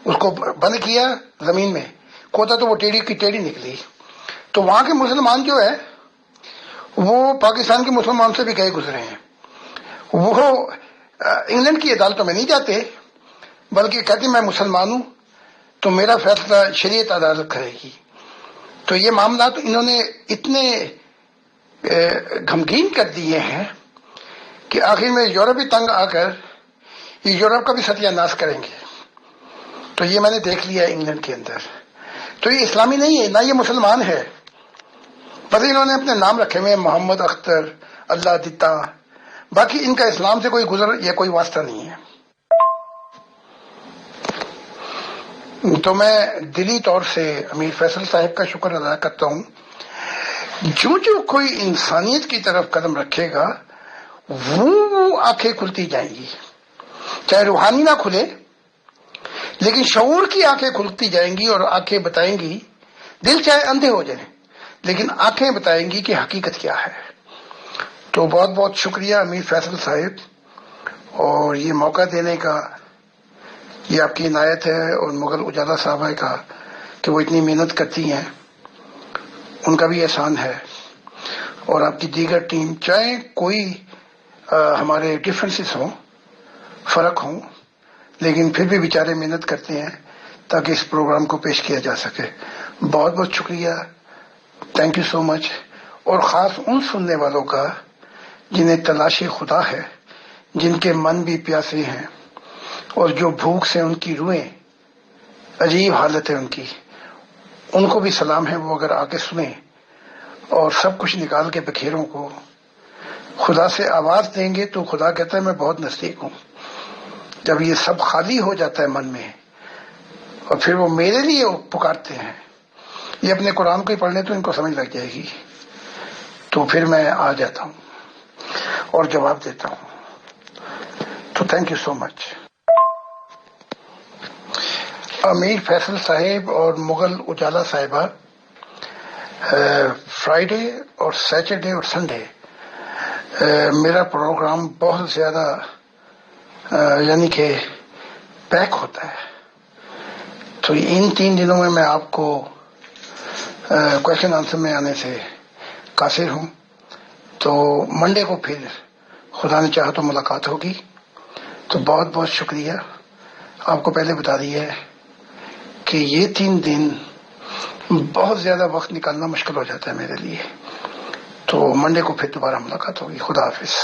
اس کو بند کیا زمین میں، کھودا تو وہ ٹیڑھی کی ٹیڑھی نکلی. تو وہاں کے مسلمان جو ہے وہ پاکستان کے مسلمان سے بھی گئے گزرے ہیں. وہ انگلینڈ کی عدالتوں میں نہیں جاتے، بلکہ کہتے میں مسلمان ہوں تو میرا فیصلہ شریعت عدالت کرے گی. تو یہ معاملات انہوں نے اتنے غمگین کر دیے ہیں کہ آخر میں یورپی تنگ آ کر یہ یورپ کا بھی ستیہ ناش کریں گے. تو یہ میں نے دیکھ لیا انگلینڈ کے اندر. تو یہ اسلامی نہیں ہے، نہ یہ مسلمان ہے، بس انہوں نے اپنے نام رکھے ہوئے محمد اختر، اللہ دتا. باقی ان کا اسلام سے کوئی گزر یا کوئی واسطہ نہیں ہے. تو میں دلی طور سے امیر فیصل صاحب کا شکر ادا کرتا ہوں. جو کوئی انسانیت کی طرف قدم رکھے گا وہ آنکھیں کھلتی جائیں گی. چاہے روحانی نہ کھلے لیکن شعور کی آنکھیں کھلتی جائیں گی اور آنکھیں بتائیں گی. دل چاہے اندھے ہو جائیں لیکن آنکھیں بتائیں گی کہ حقیقت کیا ہے. تو بہت بہت شکریہ امیر فیصل صاحب، اور یہ موقع دینے کا یہ آپ کی عنایت ہے، اور مغل اجالا صاحبہ کا کہ وہ اتنی محنت کرتی ہیں، ان کا بھی احسان ہے. اور آپ کی دیگر ٹیم، چاہے کوئی ہمارے ڈفرینسز ہوں، فرق ہوں، لیکن پھر بھی بیچارے محنت کرتے ہیں تاکہ اس پروگرام کو پیش کیا جا سکے. بہت بہت شکریہ، تھینک یو سو مچ. اور خاص ان سننے والوں کا جنہیں تلاشی خدا ہے، جن کے من بھی پیاسے ہیں اور جو بھوک سے ان کی روئیں، عجیب حالت ہے ان کی، ان کو بھی سلام ہے. وہ اگر آ کے سنیں اور سب کچھ نکال کے بکھیروں کو خدا سے آواز دیں گے تو خدا کہتا ہے میں بہت نزدیک ہوں. جب یہ سب خالی ہو جاتا ہے من میں اور پھر وہ میرے لیے پکارتے ہیں، یہ اپنے قرآن کو ہی پڑھ لیں تو ان کو سمجھ لگ جائے گی. تو پھر میں آ جاتا ہوں اور جواب دیتا ہوں. تو تھینک یو سو مچ. امیر فیصل صاحب اور مغل اجالا صاحبہ فرائیڈے اور سیٹرڈے اور سنڈے میرا پروگرام بہت زیادہ یعنی کہ پیک ہوتا ہے. تو ان 3 دنوں میں آپ کو کویشچن آنسر میں آنے سے قاصر ہوں. تو منڈے کو پھر خدا نے چاہا تو ملاقات ہوگی. تو بہت بہت شکریہ. آپ کو پہلے بتا دیا ہے کہ یہ 3 دن بہت زیادہ وقت نکالنا مشکل ہو جاتا ہے میرے لیے. تو منڈے کو پھر دوبارہ ملاقات ہوگی. خدا حافظ.